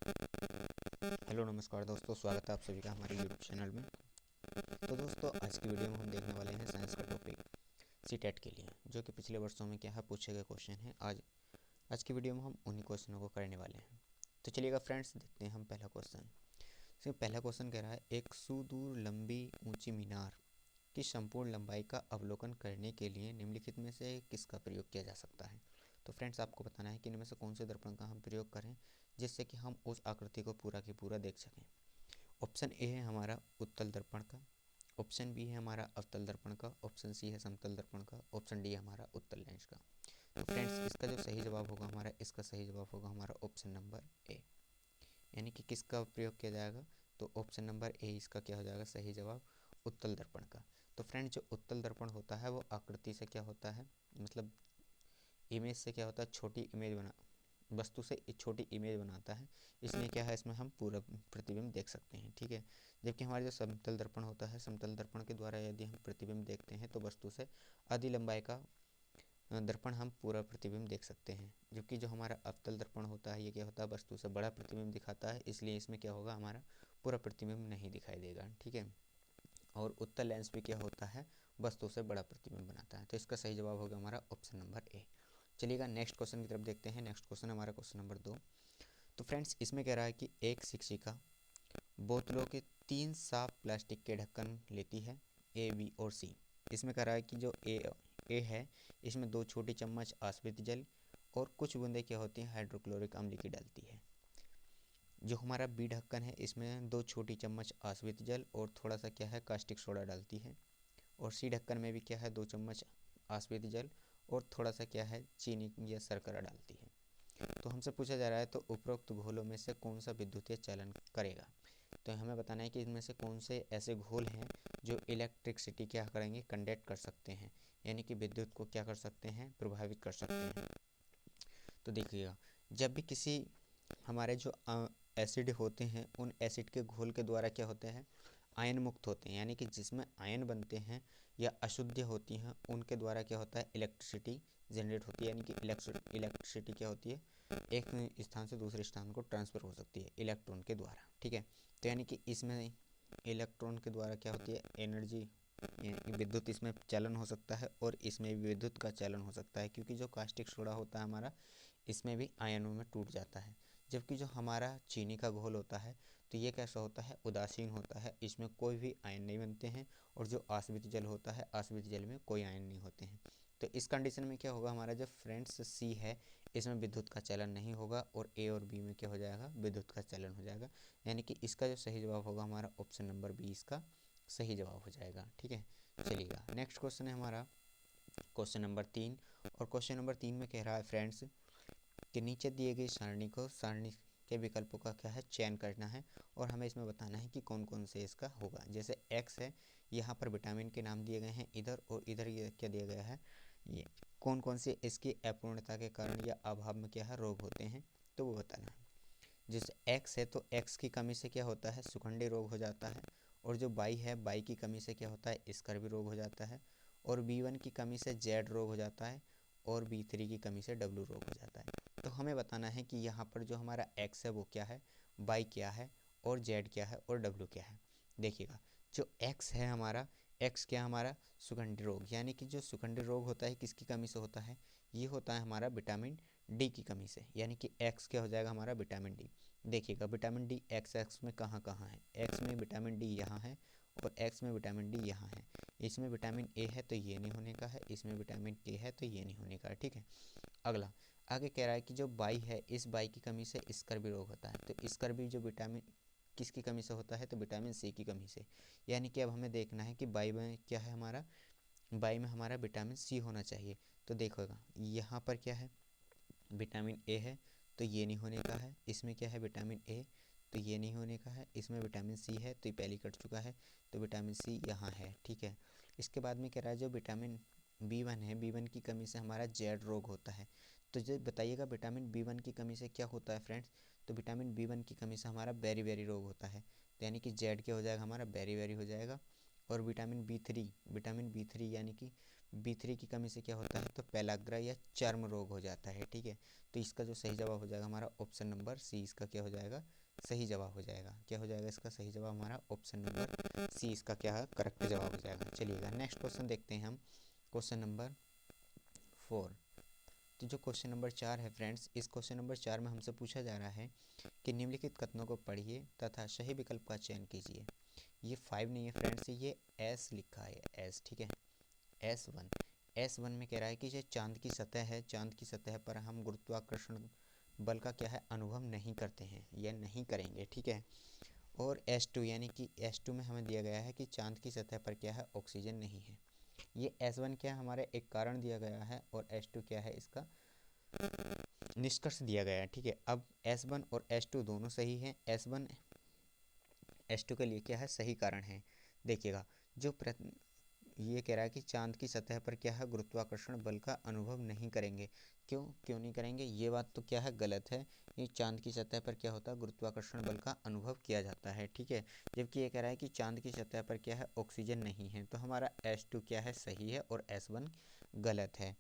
Hello नमस्कार दोस्तों, स्वागत है आप सभी का हमारे यूट्यूब चैनल में। तो दोस्तों, आज की वीडियो में हम देखने वाले हैं साइंस का टॉपिक सीटेट के लिए, जो कि पिछले वर्षों में क्या है पूछे गए क्वेश्चन हैं। आज की वीडियो में हम उन्हीं क्वेश्चनों को करने वाले हैं। तो चलिएगा फ्रेंड्स, देखते हैं हम पहला क्वेश्चन। तो पहला क्वेश्चन कह रहा है, एक सुदूर लंबी ऊंची मीनार की संपूर्ण लंबाई का अवलोकन करने के लिए निम्नलिखित में से किसका प्रयोग किया जा सकता है। तो फ्रेंड्स, आपको बताना है कि इनमें से कौन से दर्पण का हम प्रयोग करें जिससे कि हम उस आकृति को पूरा की पूरा देख सकें। ऑप्शन ए है हमारा उत्तल दर्पण का, ऑप्शन बी है हमारा अवतल दर्पण का, ऑप्शन सी है समतल दर्पण का, ऑप्शन डी है हमारा उत्तल लेंस का। तो फ्रेंड्स, इसका जो सही जवाब होगा हमारा, इसका सही जवाब होगा हमारा ऑप्शन नंबर ए। यानी कि किसका प्रयोग किया जाएगा, तो ऑप्शन नंबर ए इसका क्या हो जाएगा सही जवाब, उत्तल दर्पण का। तो फ्रेंड्स, जो उत्तल दर्पण होता है वो आकृति से क्या होता है, मतलब इमेज से क्या होता है, छोटी इमेज बना वस्तु से एक छोटी इमेज बनाता है। इसलिए क्या है, इसमें हम पूरा प्रतिबिंब देख सकते हैं। ठीक है, जबकि हमारे जो समतल दर्पण होता है, समतल दर्पण के द्वारा यदि हम प्रतिबिंब देखते हैं तो वस्तु से आधी लंबाई का दर्पण हम पूरा प्रतिबिंब देख सकते हैं। जबकि जो हमारा अवतल दर्पण होता है, ये क्या होता है, वस्तु से बड़ा प्रतिबिंब दिखाता है, इसलिए इसमें क्या होगा, हमारा पूरा प्रतिबिंब नहीं दिखाई देगा। ठीक है, और उत्तल लेंस भी क्या होता है, वस्तु से बड़ा प्रतिबिंब बनाता है। तो इसका सही जवाब होगा हमारा ऑप्शन नंबर ए। चलिएगा नेक्स्ट क्वेश्चन की तरफ देखते हैं। नेक्स्ट क्वेश्चन हमारा क्वेश्चन नंबर 2। तो फ्रेंड्स, इसमें कह रहा है कि एक शिक्षिका बोतलों के 3 साफ प्लास्टिक के ढक्कन लेती है, ए बी और सी। इसमें कह रहा है कि जो ए है, इसमें 2 छोटी चम्मच आश्रित जल और कुछ बूंदें क्या होती हैं, हाइड्रोक्लोरिक अम्ल की डालती है। जो हमारा बी ढक्कन है, इसमें 2 छोटी चम्मच आश्रित जल और थोड़ा सा क्या है, कास्टिक सोडा डालती है। और सी ढक्कन में भी क्या है, 2 चम्मच आश्रित जल और थोड़ा सा क्या है, चीनी या शर्करा डालती है। तो हमसे पूछा जा रहा है, तो उपरोक्त घोलों में से कौन सा विद्युतीय चालन करेगा। तो हमें बताना है कि इनमें से कौन से ऐसे घोल हैं जो इलेक्ट्रिसिटी क्या करेंगे, कंडक्ट कर सकते हैं, यानी कि विद्युत को क्या कर सकते हैं, प्रभावित कर सकते हैं। तो देखिएगा, जब भी किसी हमारे जो एसिड होते हैं, उन एसिड के घोल के द्वारा क्या होते हैं, आयन मुक्त होते हैं, यानी कि जिसमें आयन बनते हैं या अशुद्ध होती हैं, उनके द्वारा क्या होता है, इलेक्ट्रिसिटी जनरेट होती है। यानी कि इलेक्ट्रिसिटी क्या होती है, एक स्थान से दूसरे स्थान को ट्रांसफ़र हो सकती है इलेक्ट्रॉन के द्वारा। ठीक है, तो यानी कि इसमें इलेक्ट्रॉन के द्वारा क्या होती है, एनर्जी यानी विद्युत इसमें चलन हो सकता है, और इसमें भी विद्युत का चलन हो सकता है, क्योंकि जो कास्टिक सोडा होता है हमारा, इसमें भी आयनों में टूट जाता है। जबकि जो हमारा चीनी का घोल होता है, तो ये कैसा होता है, उदासीन होता है, इसमें कोई भी आयन नहीं बनते हैं। और जो आश्रित जल होता है, आश्रित जल में कोई आयन नहीं होते हैं। तो इस कंडीशन में क्या होगा, हमारा जो फ्रेंड्स सी है, इसमें विद्युत का चलन नहीं होगा, और ए और बी में क्या हो जाएगा, विद्युत का चलन हो जाएगा। यानी कि इसका जो सही जवाब होगा हमारा ऑप्शन नंबर बी इसका सही जवाब हो जाएगा। ठीक है, चलिएगा नेक्स्ट क्वेश्चन है हमारा क्वेश्चन नंबर 3। और क्वेश्चन नंबर 3 में कह रहा है फ्रेंड्स कि नीचे दिए गई सारणी के विकल्पों का क्या है, चयन करना है, और हमें इसमें बताना है कि कौन कौन से इसका होगा। जैसे एक्स है, यहाँ पर विटामिन के नाम दिए गए हैं इधर, और इधर ये क्या दिया गया है, ये कौन कौन से इसकी अपूर्णता के कारण या अभाव में क्या है, रोग होते हैं, तो वो बताना है। जैसे एक्स है, तो एक्स की कमी से क्या होता है, सुखंडी रोग हो जाता है। और जो बाई है, बाई की कमी से क्या होता है, स्कर्वी रोग हो जाता है। और बी1 की कमी से जेड रोग हो जाता है। और बी3 की कमी से डब्लू रोग हो जाता है। तो हमें बताना है कि यहाँ पर जो हमारा एक्स है वो क्या है, बाई क्या है, और जेड क्या है, और डब्लू क्या है। देखिएगा, जो एक्स है हमारा, एक्स क्या हमारा, सुगंधी रोग, यानी कि जो सुगंधी रोग होता है किसकी कमी से होता है, ये होता है हमारा विटामिन डी की कमी से। यानी कि एक्स क्या हो जाएगा हमारा, विटामिन डी। देखिएगा, विटामिन डी एक्स एक्स में कहाँ कहाँ है, एक्स में विटामिन डी यहाँ है, और एक्स में विटामिन डी यहाँ है। इसमें विटामिन ए है तो ये नहीं होने का है, इसमें विटामिन के है तो ये नहीं होने का है। ठीक है, अगला आगे कह रहा है कि जो बाई है, इस बाई की कमी से स्कर्वी रोग होता है। तो स्कर्वी जो विटामिन किसकी कमी से होता है, तो विटामिन सी की कमी से। यानी कि अब हमें देखना है कि बाई में क्या है हमारा, बाई में हमारा विटामिन सी होना चाहिए। तो देखोगा, यहाँ पर क्या है, विटामिन ए है तो ये नहीं होने का है, इसमें क्या है, विटामिन ए तो ये नहीं होने का है, इसमें विटामिन सी है तो ये पहले कट चुका है, तो विटामिन सी यहाँ है। ठीक है, इसके बाद में कह रहा है जो विटामिन बी1 है, बी1 की कमी से हमारा जेड रोग होता है। तो जो बताइएगा, विटामिन बी1 की कमी से क्या होता है फ्रेंड्स, तो विटामिन बी1 की कमी से हमारा बेरी बेरी रोग होता है। तो यानी कि जेड क्या हो जाएगा हमारा, बेरी बेरी हो जाएगा। और विटामिन बी3 यानी कि B3 की कमी से क्या होता है, तो पेलाग्रा या चर्म रोग हो जाता है। ठीक है, तो इसका जो सही जवाब हो जाएगा हमारा ऑप्शन नंबर सी, इसका क्या हो जाएगा, सही जवाब हो जाएगा। क्या हो जाएगा इसका सही जवाब, हमारा ऑप्शन नंबर सी इसका क्या है, करेक्ट जवाब हो जाएगा। चलिएगा नेक्स्ट क्वेश्चन देखते हैं हम, क्वेश्चन नंबर 4। तो जो क्वेश्चन नंबर 4 है फ्रेंड्स, इस क्वेश्चन नंबर 4 में हमसे पूछा जा रहा है कि निम्नलिखित कथनों को पढ़िए तथा सही विकल्प का चयन कीजिए। ये 5 नहीं है फ्रेंड्स, ये एस लिखा है, एस। ठीक है, S1 में कह रहा है कि जो चांद की सतह है, चांद की सतह पर हम गुरुत्वाकर्षण बल का क्या है, अनुभव नहीं करते हैं या नहीं करेंगे। ठीक है, और S2 यानी कि S2 में हमें दिया गया है कि चांद की सतह पर क्या है, ऑक्सीजन नहीं है। ये S1 क्या हमारे एक कारण दिया गया है और S2 क्या है, इसका निष्कर्ष दिया गया है। ठीक है, अब S1 और S2 दोनों सही हैं। S1 S2 के लिए क्या है, सही कारण है। देखिएगा, जो ये कह रहा है कि चांद की सतह पर क्या है, गुरुत्वाकर्षण बल का अनुभव नहीं करेंगे। क्यों नहीं करेंगे, ये बात तो क्या है, गलत है। ये चांद की सतह पर क्या होता है, गुरुत्वाकर्षण बल का अनुभव किया जाता है। ठीक है, जबकि ये कह रहा है कि चांद की सतह पर क्या है, ऑक्सीजन नहीं है। तो हमारा S2 क्या है, सही है और S1 गलत है।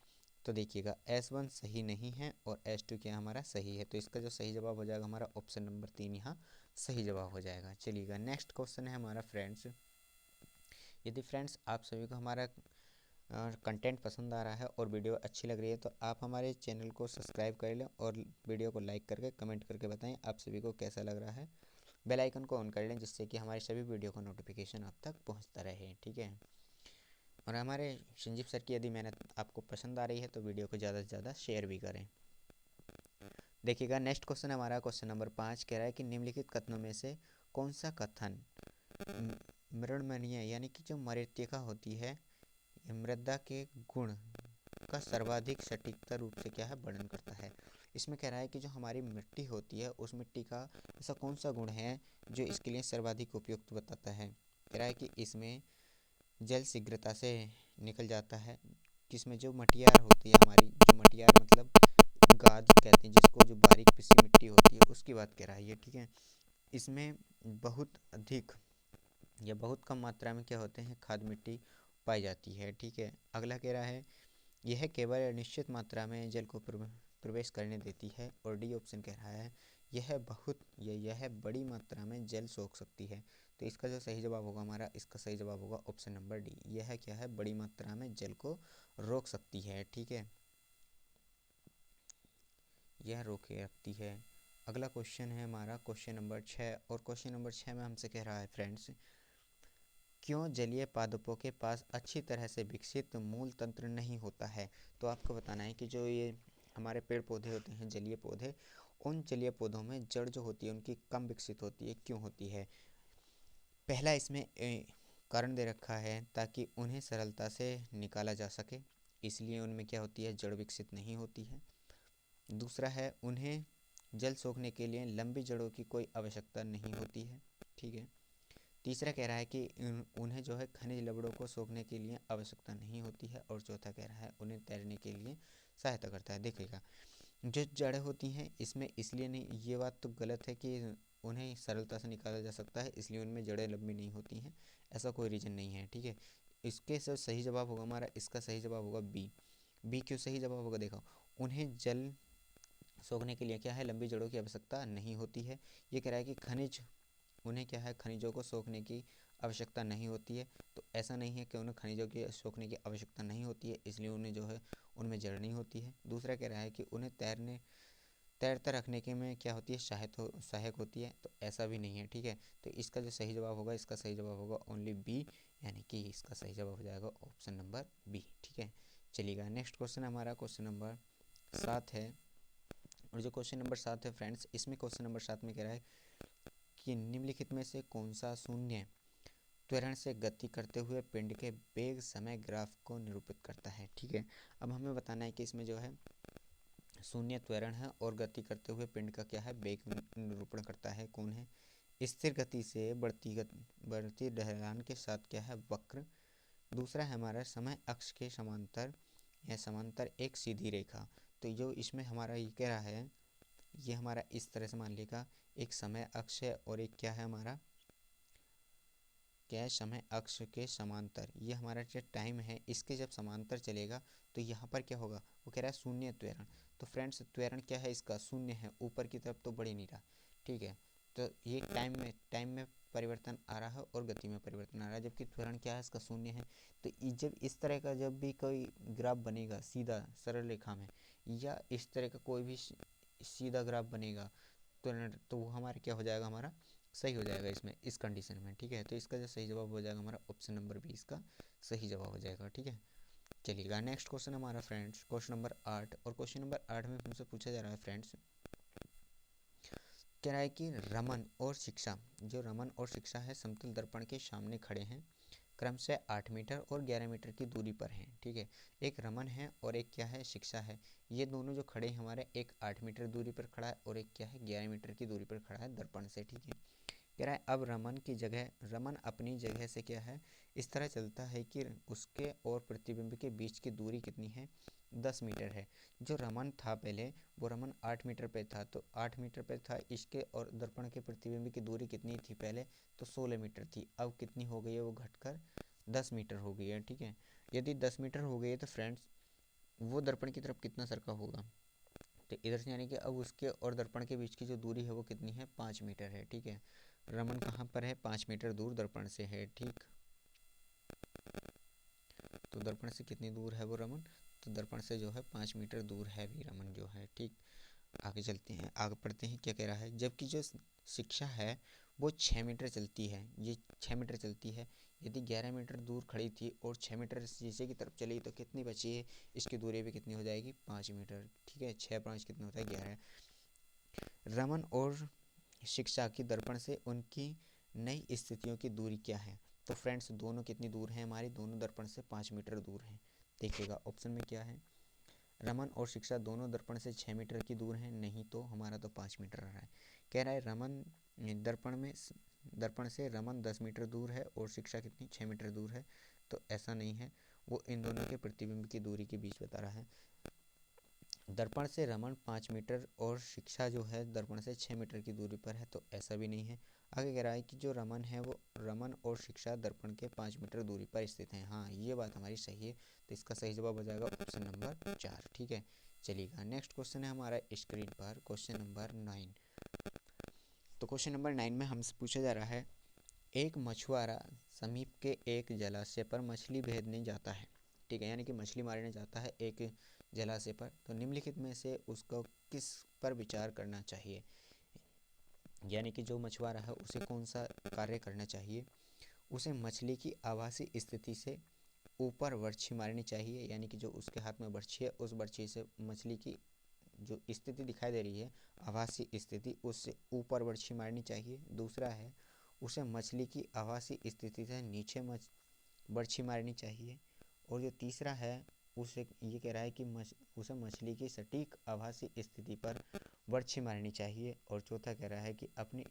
तो देखिएगा, S1 सही नहीं है और S2 क्या हमारा सही है। तो इसका जो सही जवाब हो जाएगा हमारा ऑप्शन नंबर 3 यहाँ सही जवाब हो जाएगा। चलिएगा नेक्स्ट क्वेश्चन है हमारा फ्रेंड्स। यदि फ्रेंड्स आप सभी को हमारा कंटेंट पसंद आ रहा है और वीडियो अच्छी लग रही है, तो आप हमारे चैनल को सब्सक्राइब कर लें और वीडियो को लाइक करके कमेंट करके बताएं आप सभी को कैसा लग रहा है। बेल आइकन को ऑन कर लें जिससे कि हमारे सभी वीडियो का नोटिफिकेशन आप तक पहुंचता रहे। ठीक है, और हमारे संजीव सर की यदि मेहनत आपको पसंद आ रही है तो वीडियो को ज़्यादा से ज़्यादा शेयर भी करें। देखिएगा नेक्स्ट क्वेश्चन हमारा क्वेश्चन नंबर 5 कह रहा है कि निम्नलिखित कथनों में से कौन सा कथन मृण्मयीय यानी कि जो मृत्तिका होती है, मृदा के गुण का सर्वाधिक सटीकता रूप से क्या है, वर्णन करता है। इसमें कह रहा है कि जो हमारी मिट्टी होती है उस मिट्टी का ऐसा कौन सा गुण है जो इसके लिए सर्वाधिक उपयुक्त बताता है। कह रहा है कि इसमें जल शीघ्रता से निकल जाता है, किसमें जो मटियार होती है हमारी, जो मटियार मतलब गाद कहते हैं जिसको, जो बारीक पिसी मिट्टी होती है उसकी बात कह रहा है ये। ठीक है, इसमें बहुत अधिक या बहुत कम मात्रा में क्या होते हैं, खाद मिट्टी पाई जाती है। ठीक है, अगला कह रहा है यह केवल निश्चित मात्रा में जल को प्रवेश करने देती है। और डी ऑप्शन कह रहा है यह बड़ी मात्रा में जल सोख सकती है। तो इसका जो सही जवाब होगा हमारा, इसका सही जवाब होगा ऑप्शन नंबर डी, यह क्या है, बड़ी मात्रा में जल को रोक सकती है। ठीक है, यह रोके रखती है। अगला क्वेश्चन है हमारा क्वेश्चन नंबर 6, और क्वेश्चन नंबर 6 में हमसे कह रहा है फ्रेंड्स, क्यों जलीय पादपों के पास अच्छी तरह से विकसित मूल तंत्र नहीं होता है। तो आपको बताना है कि जो ये हमारे पेड़ पौधे होते हैं, जलीय पौधे, उन जलीय पौधों में जड़ जो होती है उनकी कम विकसित होती है। क्यों होती है, पहला इसमें कारण दे रखा है ताकि उन्हें सरलता से निकाला जा सके, इसलिए उनमें क्या होती है, जड़ विकसित नहीं होती है। दूसरा है उन्हें जल सोखने के लिए लंबी जड़ों की कोई आवश्यकता नहीं होती है। ठीक है, तीसरा कह रहा है कि उन्हें जो है खनिज लवणों को सोखने के लिए आवश्यकता नहीं होती है। और चौथा कह रहा है उन्हें तैरने के लिए सहायता करता है। देखिएगा, जो जड़ें होती हैं इसमें इसलिए नहीं, ये बात तो गलत है कि उन्हें सरलता से निकाला जा सकता है इसलिए उनमें जड़ें लंबी नहीं होती हैं, ऐसा कोई रीज़न नहीं है। ठीक है, इसके सब सही जवाब होगा हमारा, इसका सही जवाब होगा बी क्यों सही जवाब होगा, देखो, उन्हें जल सोखने के लिए क्या है, लंबी जड़ों की आवश्यकता नहीं होती है। ये कह रहा है कि उन्हें क्या है, खनिजों को सोखने की आवश्यकता नहीं होती है। तो ऐसा नहीं है कि उन्हें खनिजों के सोखने की आवश्यकता नहीं होती है इसलिए उन्हें जो है उनमें जड़ नहीं होती है। दूसरा कह रहा है कि उन्हें तैरता रखने के में क्या होती है, सहायक होती है। तो ऐसा भी नहीं है। ठीक है, तो इसका जो सही जवाब होगा, इसका सही जवाब होगा ओनली बी, यानी कि इसका सही जवाब हो जाएगा ऑप्शन नंबर बी। ठीक है, चलिएगा नेक्स्ट क्वेश्चन हमारा क्वेश्चन नंबर 7 है। और जो क्वेश्चन नंबर 7 है फ्रेंड्स, इसमें क्वेश्चन नंबर 7 में कह रहा है कि निम्नलिखित में से कौन सा शून्य त्वरण से गति करते हुए पिंड के वेग समय ग्राफ को निरूपित करता है। ठीक है, अब हमें बताना है कि इसमें जो है शून्य त्वरण है और गति करते हुए पिंड का क्या है, वेग निरूपण करता है। कौन है, स्थिर गति से बढ़ती ढलान के साथ क्या है, वक्र। दूसरा है हमारा समय अक्ष के समांतर या समांतर एक सीधी रेखा। तो जो इसमें हमारा ये कह रहा है, ये हमारा इस तरह से मान लेगा, एक समय अक्ष है और एक क्या है हमारा, क्या है, समय अक्ष के समांतर, ये हमारा जो टाइम है इसके जब समांतर चलेगा तो यहाँ पर क्या होगा, वो कह रहा है शून्य त्वरण। तो फ्रेंड्स त्वरण क्या है, इसका शून्य है, ऊपर की तरफ तो बढ़ ही नहीं रहा, ठीक है। तो ये टाइम में परिवर्तन आ रहा है और गति में परिवर्तन आ रहा है, जबकि त्वरण क्या है, इसका शून्य है। तो जब इस तरह का जब भी कोई ग्राफ बनेगा सीधा सरल रेखा में, या इस तरह का कोई भी सीधा ग्राफ बनेगा तो वो हमारा क्या हो जाएगा, हमारा सही हो जाएगा इसमें, इस कंडीशन में, ठीक है। तो इसका जो सही जवाब हो जाएगा हमारा ऑप्शन नंबर बी इसका सही जवाब हो जाएगा, ठीक है। चलिएगा नेक्स्ट क्वेश्चन हमारा फ्रेंड्स क्वेश्चन नंबर 8, और क्वेश्चन नंबर 8 में हमसे पूछा जा रहा है फ्रेंड्स, कह रहा है कि रमन और शिक्षा, जो रमन और शिक्षा है समतल दर्पण के सामने खड़े हैं, क्रमशः 8 मीटर और 11 मीटर की दूरी पर हैं, ठीक है। एक रमन है और एक क्या है, शिक्षा है। ये दोनों जो खड़े हैं हमारे, एक 8 मीटर दूरी पर खड़ा है और एक क्या है 11 मीटर की दूरी पर खड़ा है दर्पण से, ठीक है। कह रहा है अब रमन अपनी जगह से क्या है, इस तरह चलता है कि उसके और प्रतिबिंब के बीच की दूरी कितनी है, 10 मीटर है। जो रमन था पहले, वो रमन 8 मीटर पे था, तो 8 मीटर पे था, इसके और दर्पण के प्रतिबिंब की दूरी कितनी थी पहले, तो 16 मीटर थी। अब कितनी हो गई है, वो घटकर 10 मीटर हो गई है, ठीक है। यदि 10 मीटर हो गई है तो फ्रेंड्स वो दर्पण की तरफ कितना सरका होगा, तो इधर से यानी कि अब उसके और दर्पण के बीच की जो दूरी है वो कितनी है, 5 मीटर है, ठीक है। रमन कहाँ पर है, 5 मीटर दूर दर्पण से है, ठीक। तो दर्पण से कितनी दूर है वो रमन, तो दर्पण से जो है 5 मीटर दूर है भी रमन जो है, ठीक। आगे चलते हैं, आगे पढ़ते हैं क्या कह रहा है। जबकि जो शिक्षा है वो 6 मीटर चलती है, ये 6 मीटर चलती है। यदि 11 मीटर दूर खड़ी थी और 6 मीटर शीशे की तरफ चली तो कितनी बची है, इसकी दूरी भी कितनी हो जाएगी, 5 मीटर, ठीक है। 6 5 कितना होता है, 11। रमन और शिक्षा की दर्पण से उनकी नई स्थितियों की दूरी क्या है, तो फ्रेंड्स दोनों कितनी दूर हैं, हमारी दोनों दर्पण से 5 मीटर दूर हैं। देखिएगा ऑप्शन में क्या है, रमन और शिक्षा दोनों दर्पण से 6 मीटर की दूर हैं, नहीं तो हमारा तो 5 मीटर रहा है। कह रहा है रमन दर्पण से रमन 10 मीटर दूर है और शिक्षा कितनी 6 मीटर दूर है, तो ऐसा नहीं है, वो इन दोनों के प्रतिबिंब की दूरी के बीच बता रहा है। दर्पण से रमन 5 मीटर और शिक्षा जो है दर्पण से 6 मीटर की दूरी पर है, तो ऐसा भी नहीं है। आगे कह रहा है कि जो रमन है वो रमन और शिक्षा दर्पण के 5 मीटर दूरी पर स्थित हैं, हाँ ये बात हमारी सही है। तो इसका सही जवाब हो जाएगा ऑप्शन नंबर 4, ठीक है। चलिएगा नेक्स्ट क्वेश्चन है हमारा स्क्रीन पर क्वेश्चन नंबर 9। तो क्वेश्चन नंबर 9 में हमसे पूछा जा रहा है, एक मछुआरा समीप के एक जलाशय पर मछली भेजने जाता है, ठीक है, यानी कि मछली मारने जाता है एक जलाशय पर। तो निम्नलिखित में से उसको किस पर विचार करना चाहिए, यानी कि जो मछुआरा है उसे कौन सा कार्य करना चाहिए। उसे मछली की आभासी स्थिति से ऊपर बर्छी मारनी चाहिए, यानी कि जो उसके हाथ में बर्छी है उस बर्छी से मछली की जो स्थिति दिखाई दे रही है आभासी स्थिति, उससे ऊपर बर्छी मारनी चाहिए। दूसरा है उसे मछली की आभासी स्थिति से नीचे बर्छी मारनी चाहिए। और जो तीसरा है उसे ये कह रहा है कि उसे मछली की सटीक आभासी स्थिति पर बर्छी मारनी चाहिए। और चौथा कह रहा है कि अपनी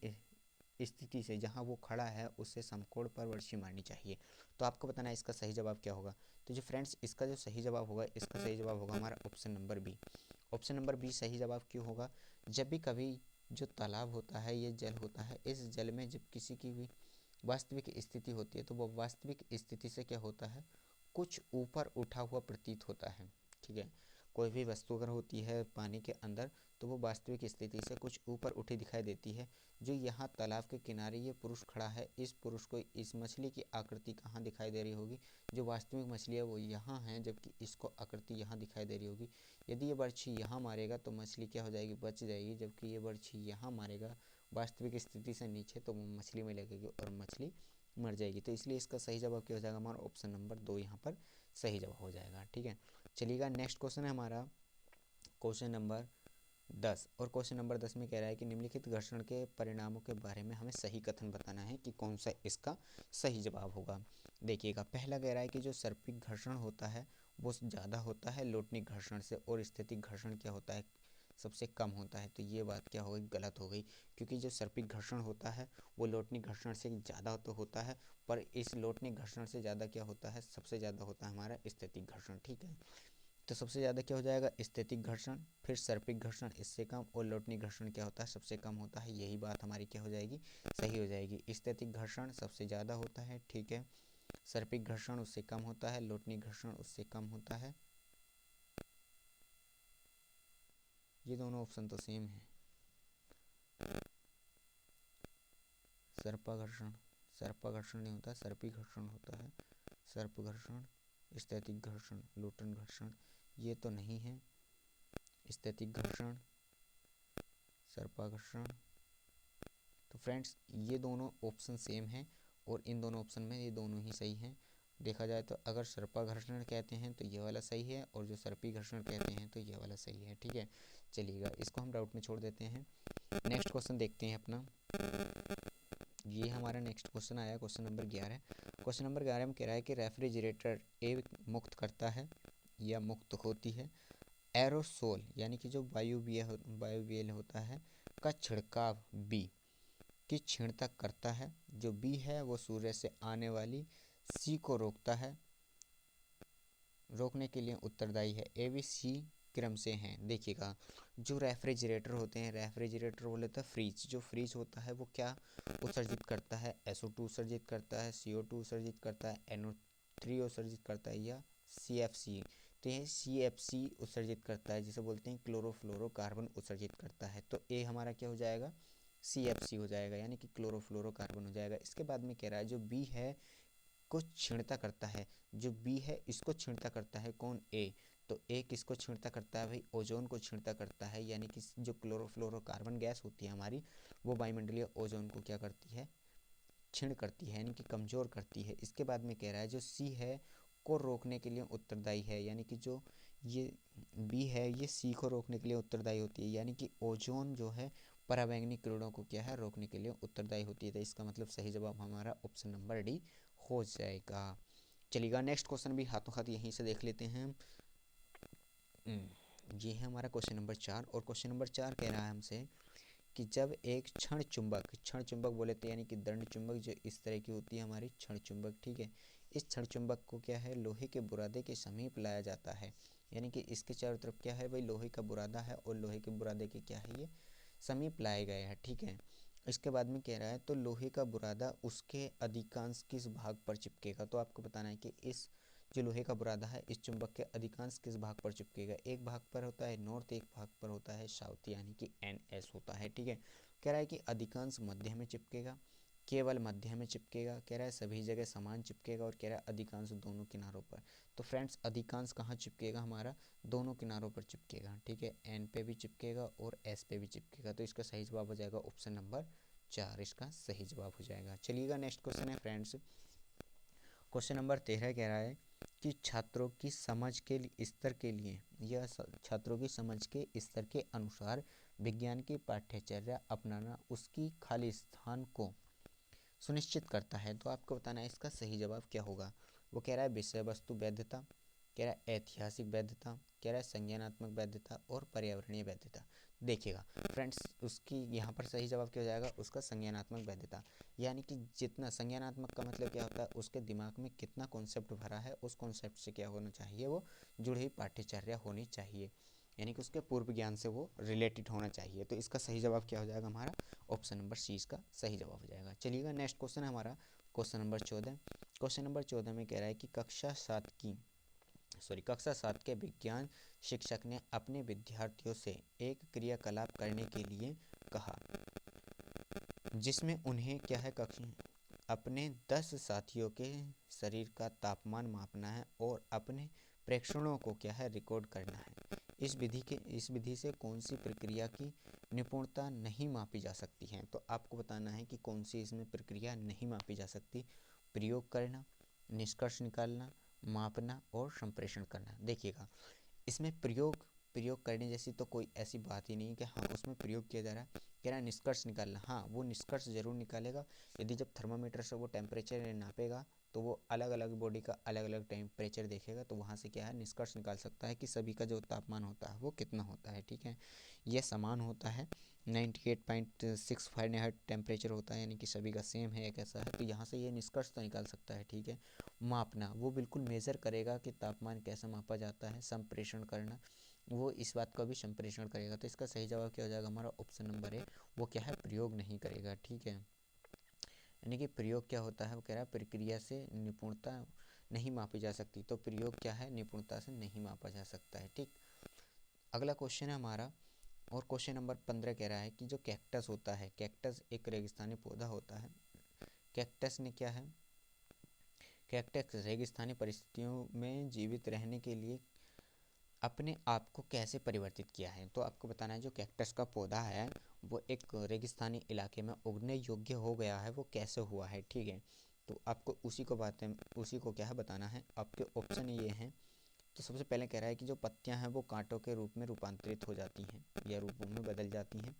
स्थिति से जहाँ वो खड़ा है उससे समकोण पर बर्छी मारनी चाहिए। तो आपको बताना है इसका सही जवाब क्या होगा। तो जो फ्रेंड्स इसका जो सही जवाब होगा, इसका सही जवाब होगा हमारा option number B. Option number B सही जवाब क्यों होगा, जब भी कभी जो तालाब होता है, ये जल होता है, इस जल में जब किसी की भी वास्तविक स्थिति होती है तो वो वास्तविक स्थिति से क्या होता है, कुछ ऊपर उठा हुआ प्रतीत होता है, ठीक है। कोई भी वस्तु अगर होती है पानी के अंदर तो वो वास्तविक स्थिति से कुछ ऊपर उठी दिखाई देती है। जो यहाँ तालाब के किनारे ये पुरुष खड़ा है, इस पुरुष को इस मछली की आकृति कहाँ दिखाई दे रही होगी, जो वास्तविक मछली है वो यहाँ है, जबकि इसको आकृति यहाँ दिखाई दे रही होगी। यदि ये बर्छी यहाँ मारेगा तो मछली क्या हो जाएगी, बच जाएगी, जबकि ये बर्छी यहाँ मारेगा वास्तविक स्थिति से नीचे तो वो मछली में लगेगी और मछली मर जाएगी। तो इसलिए इसका सही जवाब क्या हो जाएगा, हमारा ऑप्शन नंबर 2 यहाँ पर सही जवाब हो जाएगा, ठीक है। चलिएगा नेक्स्ट क्वेश्चन है हमारा क्वेश्चन नंबर 10, और क्वेश्चन नंबर 10 में कह रहा है कि निम्नलिखित घर्षण के परिणामों के बारे में हमें सही कथन बताना है कि कौन सा इसका सही जवाब होगा। देखिएगा पहला कह रहा है कि जो सर्पिक घर्षण होता है वो ज़्यादा होता है लोटनिक घर्षण से, और स्थैतिक घर्षण क्या होता है, सबसे कम होता है। तो ये बात क्या हो गई, गलत हो गई, क्योंकि जो सर्पिक घर्षण होता है वो लोटनिक घर्षण से ज़्यादा तो होता है, पर इस लोटनिक घर्षण से ज़्यादा क्या होता है, सबसे ज़्यादा होता है हमारा स्थैतिक घर्षण, ठीक है। तो सबसे ज़्यादा क्या हो जाएगा, स्थैतिक घर्षण, फिर सर्पिक घर्षण इससे कम, और लोटनिक घर्षण क्या होता है, सबसे कम होता है। यही बात हमारी क्या हो जाएगी, सही हो जाएगी। स्थैतिक घर्षण सबसे ज़्यादा होता है, ठीक है, सर्पिक घर्षण उससे कम होता है, लोटनिक घर्षण उससे कम होता है। ये दोनों ऑप्शन तो सेम है। सर्पाघर्षण, सर्पाघर्षण नहीं होता, सर्पिक घर्षण होता है। सर्प घर्षण, स्थैतिक घर्षण, लोटन घर्षण, ये तो नहीं है। स्थैतिक घर्षण, सर्पाघर्षण। तो फ्रेंड्स ये दोनों ऑप्शन सेम हैं, और इन दोनों ऑप्शन में ये दोनों ही सही हैं। देखा जाए तो अगर सर्पाघर्षण कहते हैं तो ये वाला सही है, और जो सर्पी घर्षण कहते हैं तो ये वाला सही है, ठीक है। चलिएगा, इसको हम डाउट में छोड़ देते हैं। नेक्स्ट क्वेश्चन देखते हैं अपना। ये हमारा नेक्स्ट क्वेश्चन आया, क्वेश्चन नंबर 11। क्वेश्चन नंबर 11 में कह रहा है कि रेफ्रिजरेटर ए मुक्त करता है या मुक्त होती है एरोसोल, यानी कि जो वायुवियल होता है का छिड़काव बी की क्षीणता करता है। जो बी है वो सूर्य से आने वाली सी को रोकता है, रोकने के लिए उत्तरदायी है। ए बी सी क्रम से हैं। देखिएगा, जो रेफ्रिजरेटर होते हैं, रेफ्रिजरेटर बोले तो फ्रीज, जो फ्रीज होता है वो क्या उत्सर्जित करता है, SO2 उत्सर्जित करता है, CO2 उत्सर्जित करता है, NO3 उत्सर्जित करता है, या CFC। तो ये CFC उत्सर्जित करता है, जिसे बोलते हैं क्लोरोफ्लोरोकार्बन उत्सर्जित करता है। तो ए हमारा क्या हो जाएगा, CFC हो जाएगा, यानी कि क्लोरोफ्लोरोकार्बन हो जाएगा। इसके बाद में कह रहा है जो बी है को क्षीणता करता है, जो बी है इसको क्षीणता करता है कौन, ए। तो ए किसको क्षीणता करता है भाई, ओजोन को क्षीणता करता है, यानी कि जो क्लोरोफ्लोरोकार्बन गैस होती है हमारी, वो वायुमंडलीय ओजोन को क्या करती है, क्षीण करती है, यानी कि कमज़ोर करती है। इसके बाद में कह रहा है जो सी है को रोकने के लिए उत्तरदायी है, यानी कि जो ये बी है ये सी को रोकने के लिए उत्तरदायी होती है, यानी कि ओजोन जो है पराबैंगनी किरणों को क्या है, रोकने के लिए उत्तरदायी होती है। तो इसका मतलब सही जवाब हमारा ऑप्शन नंबर डी हो जाएगा। चलिएगा, नेक्स्ट क्वेश्चन भी हाथों हाथ यहीं से देख लेते हैं। ये है हमारा क्वेश्चन नंबर 4, और क्वेश्चन नंबर 4 कह रहा है हमसे कि जब एक क्षण चुंबक बोले तो यानी कि दंड चुंबक जो इस तरह की होती है हमारी क्षण चुंबक, ठीक है। इस क्षण चुंबक को क्या है, लोहे के बुरादे के समीप लाया जाता है, यानी कि इसके चारों तरफ क्या है भाई, लोहे का बुरादा है, और लोहे के बुरादे के क्या है, ये समीप लाए गए हैं, ठीक है। इसके बाद में कह रहा है तो लोहे का बुरादा उसके अधिकांश किस भाग पर चिपकेगा। तो आपको बताना है कि इस जो लोहे का बुरादा है इस चुंबक के अधिकांश किस भाग पर चिपकेगा। एक भाग पर होता है नॉर्थ, एक भाग पर होता है साउथ, यानी कि NS होता है, ठीक है। कह रहा है कि अधिकांश मध्य में चिपकेगा, केवल मध्य में चिपकेगा, कह रहा है सभी जगह समान चिपकेगा, और कह रहा है अधिकांश दोनों किनारों पर। तो फ्रेंड्स अधिकांश कहाँ चिपकेगा, हमारा दोनों किनारों पर चिपकेगा, ठीक है। N पे भी चिपकेगा और S पे भी चिपकेगा। तो इसका सही जवाब हो जाएगा ऑप्शन नंबर 4, इसका सही जवाब हो जाएगा। चलिएगा, नेक्स्ट क्वेश्चन है फ्रेंड्स, क्वेश्चन नंबर 13 कह रहा है कि छात्रों की समझ के स्तर के लिए, यह छात्रों की समझ के स्तर के अनुसार विज्ञान की पाठ्यचर्या अपनाना उसकी खाली स्थान को सुनिश्चित करता है। तो आपको बताना है इसका सही जवाब क्या होगा। वो कह रहा है विषय वस्तु वैधता, कह रहा है ऐतिहासिक वैधता, कह रहा है संज्ञानात्मक वैधता, और पर्यावरणीय वैधता। देखिएगा फ्रेंड्स, उसकी यहाँ पर सही जवाब क्या हो जाएगा, उसका संज्ञानात्मक वैधता, यानी कि जितना संज्ञानात्मक का मतलब क्या होता है, उसके दिमाग में कितना कॉन्सेप्ट भरा है, उस कॉन्सेप्ट से क्या होना चाहिए, वो जुड़ी हुई पाठ्यचर्या होनी चाहिए, यानी कि उसके पूर्व ज्ञान से वो रिलेटेड होना चाहिए। तो इसका सही जवाब क्या हो जाएगा, हमारा ऑप्शन नंबर सी इसका सही जवाब हो जाएगा। चलिएगा, नेक्स्ट क्वेश्चन है हमारा क्वेश्चन नंबर 14। क्वेश्चन नंबर 14 में कह रहा है कि कक्षा 7 के विज्ञान शिक्षक ने अपने विद्यार्थियों से एक क्रियाकलाप करने के लिए कहा, जिसमें उन्हें क्या है, अपने 10 साथियों के शरीर का तापमान मापना है और अपने प्रेक्षणों को क्या है, रिकॉर्ड करना है। इस विधि से कौन सी प्रक्रिया की निपुणता नहीं मापी जा सकती है। तो आपको बताना है कि कौन सी इसमें प्रक्रिया नहीं मापी जा सकती। प्रयोग करना, निष्कर्ष निकालना, मापना और संप्रेषण करना। देखिएगा, इसमें प्रयोग करने जैसी तो कोई ऐसी बात ही नहीं कि हाँ उसमें प्रयोग किया जा रहा है। कह रहा है निष्कर्ष निकालना, हाँ वो निष्कर्ष जरूर निकालेगा। यदि जब थर्मामीटर से वो टेम्परेचर नापेगा तो वो अलग अलग बॉडी का अलग अलग टेम्परेचर देखेगा, तो वहाँ से क्या है, निष्कर्ष निकाल सकता है कि सभी का जो तापमान होता है वो कितना होता है, ठीक है। ये समान होता है, 98.6 फ़ारेनहाइट टेम्परेचर होता है, यानी कि सभी का सेम है, एक ऐसा है। तो यहाँ से ये निष्कर्ष तो निकाल सकता है, ठीक है। मापना, वो बिल्कुल मेज़र करेगा कि तापमान कैसे मापा जाता है। संप्रेषण करना, वो इस बात का भी संप्रेषण करेगा। तो इसका सही जवाब क्या हो जाएगा हमारा? Option number A. वो क्या है? प्रयोग नहीं करेगा, ठीक है। यानी कि प्रयोग क्या होता है? वो कह रहा है प्रक्रिया से निपुणता नहीं मापी जा सकती, तो प्रयोग क्या है? निपुणता से नहीं मापा जा सकता है, ठीक। अगला क्वेश्चन है हमारा, और क्वेश्चन नंबर 15 कह रहा है कि जो कैक्टस होता है, कैक्टस एक रेगिस्तानी पौधा होता है। कैक्टस ने क्या है? कैक्टस रेगिस्तानी परिस्थितियों में जीवित रहने के लिए अपने आप को कैसे परिवर्तित किया है? तो आपको बताना है जो कैक्टस का पौधा है वो एक रेगिस्तानी इलाके में उगने योग्य हो गया है, वो कैसे हुआ है, ठीक है। तो आपको उसी को क्या है बताना है। आपके ऑप्शन ये हैं। तो सबसे पहले कह रहा है कि जो पत्तियां हैं वो कांटों के रूप में रूपांतरित हो जाती हैं या रूपों में बदल जाती हैं।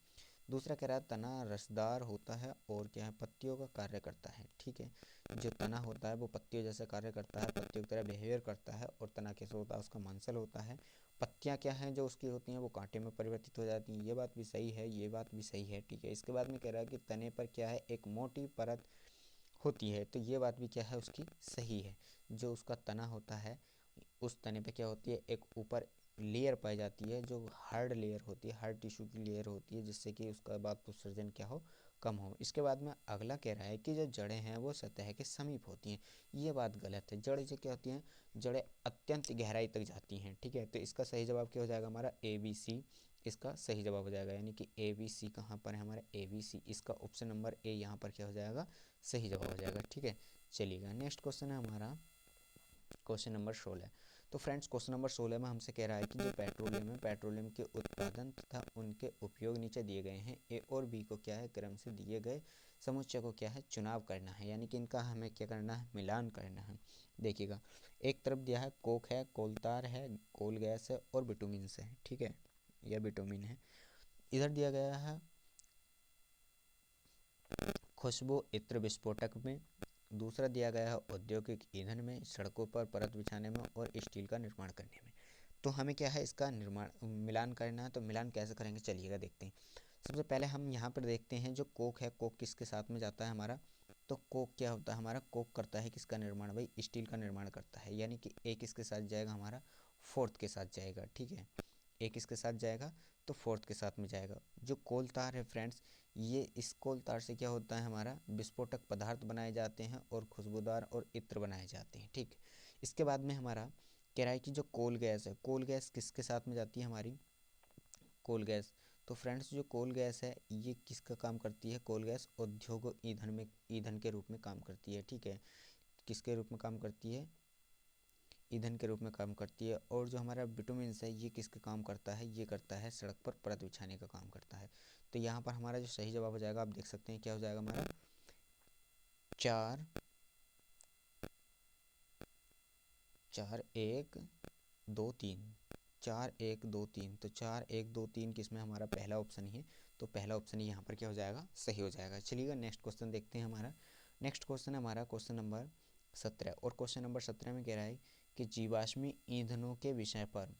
दूसरा कह रहा है तना रसदार होता है और क्या है? पत्तियों का कार्य करता है, ठीक है। जो तना होता है वो पत्तियों जैसे कार्य करता है, पत्तियों की तरह बिहेवियर करता है। और तना कैसे होता है? उसका मांसल होता है। पत्तियां क्या हैं जो उसकी होती हैं? वो कांटे में परिवर्तित हो जाती हैं। ये बात भी सही है, ये बात भी सही है, ठीक है। इसके बाद में कह रहा है कि तने पर क्या है? एक मोटी परत होती है, तो ये बात भी क्या है? उसकी सही है। जो उसका तना होता है उस तने पे क्या होती है? एक ऊपर लेयर पाई जाती है जो हार्ड लेयर होती है, हार्ड टिश्यू की लेयर होती है, जिससे कि उसका बाद उत्सर्जन क्या हो? कम हो। इसके बाद में अगला कह रहा है कि जो जड़ें हैं वो सतह के समीप होती हैं। ये बात गलत है। जड़ें जो क्या होती हैं? जड़ें अत्यंत गहराई तक जाती हैं, ठीक है। तो इसका सही जवाब क्या हो जाएगा हमारा? ए बी सी इसका सही जवाब हो जाएगा। यानी कि ए बी सी कहाँ पर है हमारा? ए बी सी, इसका ऑप्शन नंबर ए यहाँ पर क्या हो जाएगा? सही जवाब हो जाएगा, ठीक है। चलिएगा नेक्स्ट क्वेश्चन है हमारा क्वेश्चन नंबर 16। तो फ्रेंड्स क्वेश्चन नंबर 16 में हमसे कह रहा है कि जो पेट्रोलियम है, पेट्रोलियम के उत्पादन तथा उनके उपयोग नीचे दिए गए हैं। ए और बी को क्या है? क्रम से दिए गए समुच्चय को क्या है? चुनाव करना है, यानी कि इनका हमें क्या करना है? मिलान करना है। देखिएगा, एक तरफ दिया है कोक है, कोलतार है, कोल गैस है और बिटुमिन है, ठीक है, यह बिटुमिन है। इधर दिया गया है खुशबू इत्र विस्फोटक में। दूसरा दिया गया है औद्योगिक ईंधन में, सड़कों पर परत बिछाने में और स्टील का निर्माण करने में। तो हमें क्या है? इसका निर्माण मिलान करना है। तो मिलान कैसे करेंगे चलिएगा देखते हैं। सबसे पहले हम यहाँ पर देखते हैं जो कोक है, कोक किसके साथ में जाता है हमारा? तो कोक क्या होता है हमारा? कोक करता है किसका निर्माण भाई? स्टील का निर्माण करता है। यानी कि ए किसके साथ जाएगा हमारा? फोर्थ के साथ जाएगा, ठीक है। ए किसके साथ जाएगा? तो फोर्थ के साथ में जाएगा। जो कोल तार है फ्रेंड्स, ये इस कोल तार से क्या होता है हमारा? विस्फोटक पदार्थ बनाए जाते हैं और खुशबूदार और इत्र बनाए जाते हैं, ठीक। इसके बाद में हमारा कह रहा है कि जो कोल गैस है, कोल गैस किसके साथ में जाती है हमारी? कोल गैस। तो फ्रेंड्स जो कोल गैस है ये किसका काम करती है? कोल गैस औद्योगिक ईंधन के रूप में काम करती है, ठीक है। किसके रूप में काम करती है? ईंधन के रूप में काम करती है। और जो हमारा बिटुमिन है ये किसका काम करता है? ये करता है सड़क पर परत बिछाने का काम करता है। तो यहाँ पर हमारा जो सही जवाब हो जाएगा आप देख सकते हैं क्या हो जाएगा हमारा? 4 4 1 2 3, 4 1 2 3। तो 4 1 2 3 किसमें? हमारा पहला ऑप्शन ही है। तो पहला ऑप्शन ही यहाँ पर क्या हो जाएगा? सही हो जाएगा। चलिएगा नेक्स्ट क्वेश्चन देखते हैं। हमारा नेक्स्ट क्वेश्चन है हमारा क्वेश्चन नंबर 17। और क्वेश्चन नंबर 17 में कह रहा है कि जीवाश्मी ईंधनों के विषय पर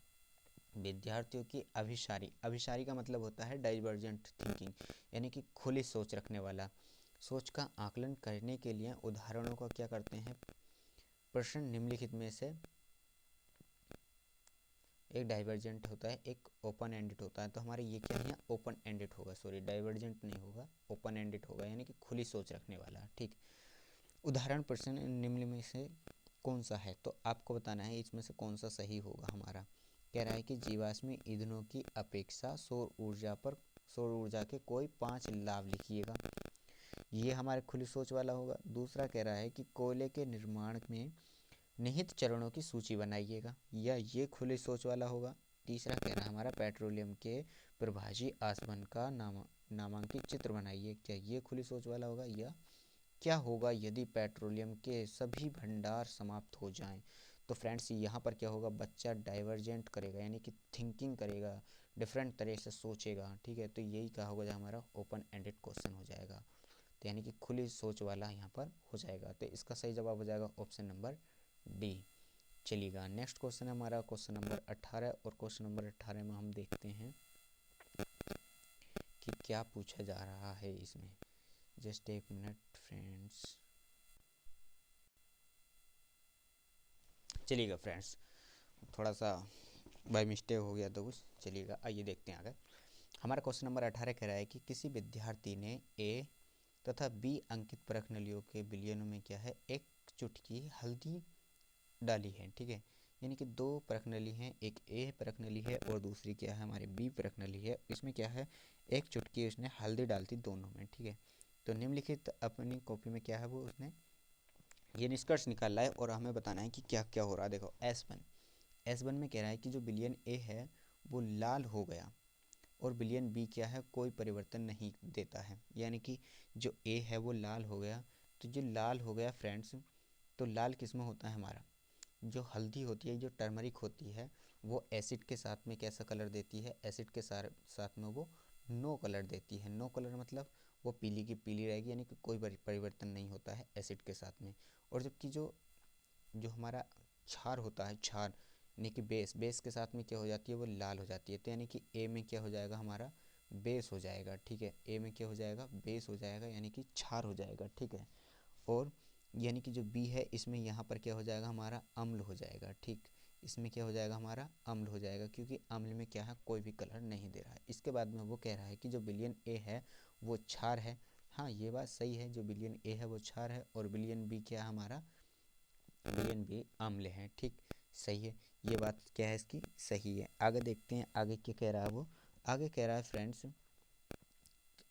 विद्यार्थियों की अभिसारी का मतलब होता है डाइवर्जेंट थिंकिंग, यानी कि खुली सोच रखने वाला। सोच का आकलन करने के लिए उदाहरणों का क्या करते हैं? प्रश्न निम्नलिखित में से एक डाइवर्जेंट होता है, एक ओपन एंडेड होता है। तो हमारे ये क्या है? ओपन एंडेड होगा, सॉरी डाइवर्जेंट नहीं होगा, ओपन एंडेड होगा, यानी कि खुली सोच रखने वाला, ठीक। उदाहरण प्रश्न निम्न में से कौन सा है? तो आपको बताना है इसमें से कौन सा सही होगा हमारा। कह रहा है कि जीवाश्मी ईंधनों की अपेक्षा सौर ऊर्जा के कोई 5 लाभ लिखिएगा। ये हमारे खुली सोच वाला होगा। दूसरा कह रहा है कि कोयले के निर्माण में निहित चरणों की सूची बनाइएगा, या ये खुली सोच वाला होगा। तीसरा कह रहा है हमारा पेट्रोलियम के प्रभाजी आसवन का नामांकित चित्र बनाइए, क्या ये खुली सोच वाला होगा? या क्या होगा यदि पेट्रोलियम के सभी भंडार समाप्त हो जाएं? तो फ्रेंड्स यहाँ पर क्या होगा? बच्चा डाइवर्जेंट करेगा, यानी कि थिंकिंग करेगा, डिफरेंट तरह से सोचेगा, ठीक है। तो यही क्या होगा? हमारा ओपन एंडेड क्वेश्चन हो जाएगा। तो यानी कि खुली सोच वाला यहाँ पर हो जाएगा। तो इसका सही जवाब हो जाएगा ऑप्शन नंबर डी। चलिएगा नेक्स्ट क्वेश्चन है हमारा क्वेश्चन नंबर 18। और क्वेश्चन नंबर 18 में हम देखते हैं कि क्या पूछा जा रहा है इसमें। जस्ट एक मिनट फ्रेंड्स, चलिएगा फ्रेंड्स, थोड़ा सा बाय मिस्टेक हो गया तो कुछ। चलिएगा आइए देखते हैं आगे। हमारा क्वेश्चन नंबर 18 कह रहा है कि किसी विद्यार्थी ने ए तथा बी अंकित प्रश्नावलियों के बिलियनों में क्या है एक चुटकी हल्दी डाली है। ठीक है, यानी कि दो प्रश्नावली हैं, एक ए प्रश्नावली है और दूसरी क्या है हमारी बी प्रश्नावली है। इसमें क्या है एक चुटकी उसने हल्दी डालती दोनों में। ठीक है, तो निम्नलिखित अपनी कॉपी में क्या है वो उसने ये निष्कर्ष निकाला है और हमें बताना है कि क्या क्या हो रहा है। देखो S1 में कह रहा है कि जो बिलियन ए है वो लाल हो गया और बिलियन बी क्या है कोई परिवर्तन नहीं देता है। यानी कि जो ए है वो लाल हो गया, तो जो लाल हो गया फ्रेंड्स, तो लाल किस में होता है हमारा, जो हल्दी होती है, जो टर्मरिक होती है, वो एसिड के साथ में कैसा कलर देती है, एसिड के साथ में वो नो कलर देती है। नो कलर मतलब वो पीली की पीली रहेगी, यानी कि कोई परिवर्तन नहीं होता है एसिड के साथ में। और जबकि जो जो हमारा क्षार होता है, क्षार यानी कि बेस के साथ में क्या हो जाती है वो लाल हो जाती है। तो यानी कि ए में क्या हो जाएगा हमारा बेस हो जाएगा। ठीक है, ए में क्या हो जाएगा बेस हो जाएगा, यानी कि क्षार हो जाएगा। ठीक है, और यानी कि जो बी है इसमें यहाँ पर क्या हो जाएगा हमारा अम्ल हो जाएगा। ठीक, इसमें क्या हो जाएगा हमारा अम्ल हो जाएगा, क्योंकि अम्ल में क्या है कोई भी कलर नहीं दे रहा है। इसके बाद में वो कह रहा है कि जो बिलियन ए है वो क्षार है। हाँ ये बात सही है, जो बिलियन ए है वो क्षार है और बिलियन बी क्या है हमारा, बिलियन बी अम्ल है। ठीक, सही है, ये बात क्या है इसकी सही है। आगे देखते हैं आगे क्या कह रहा है वो। आगे कह रहा है फ्रेंड्स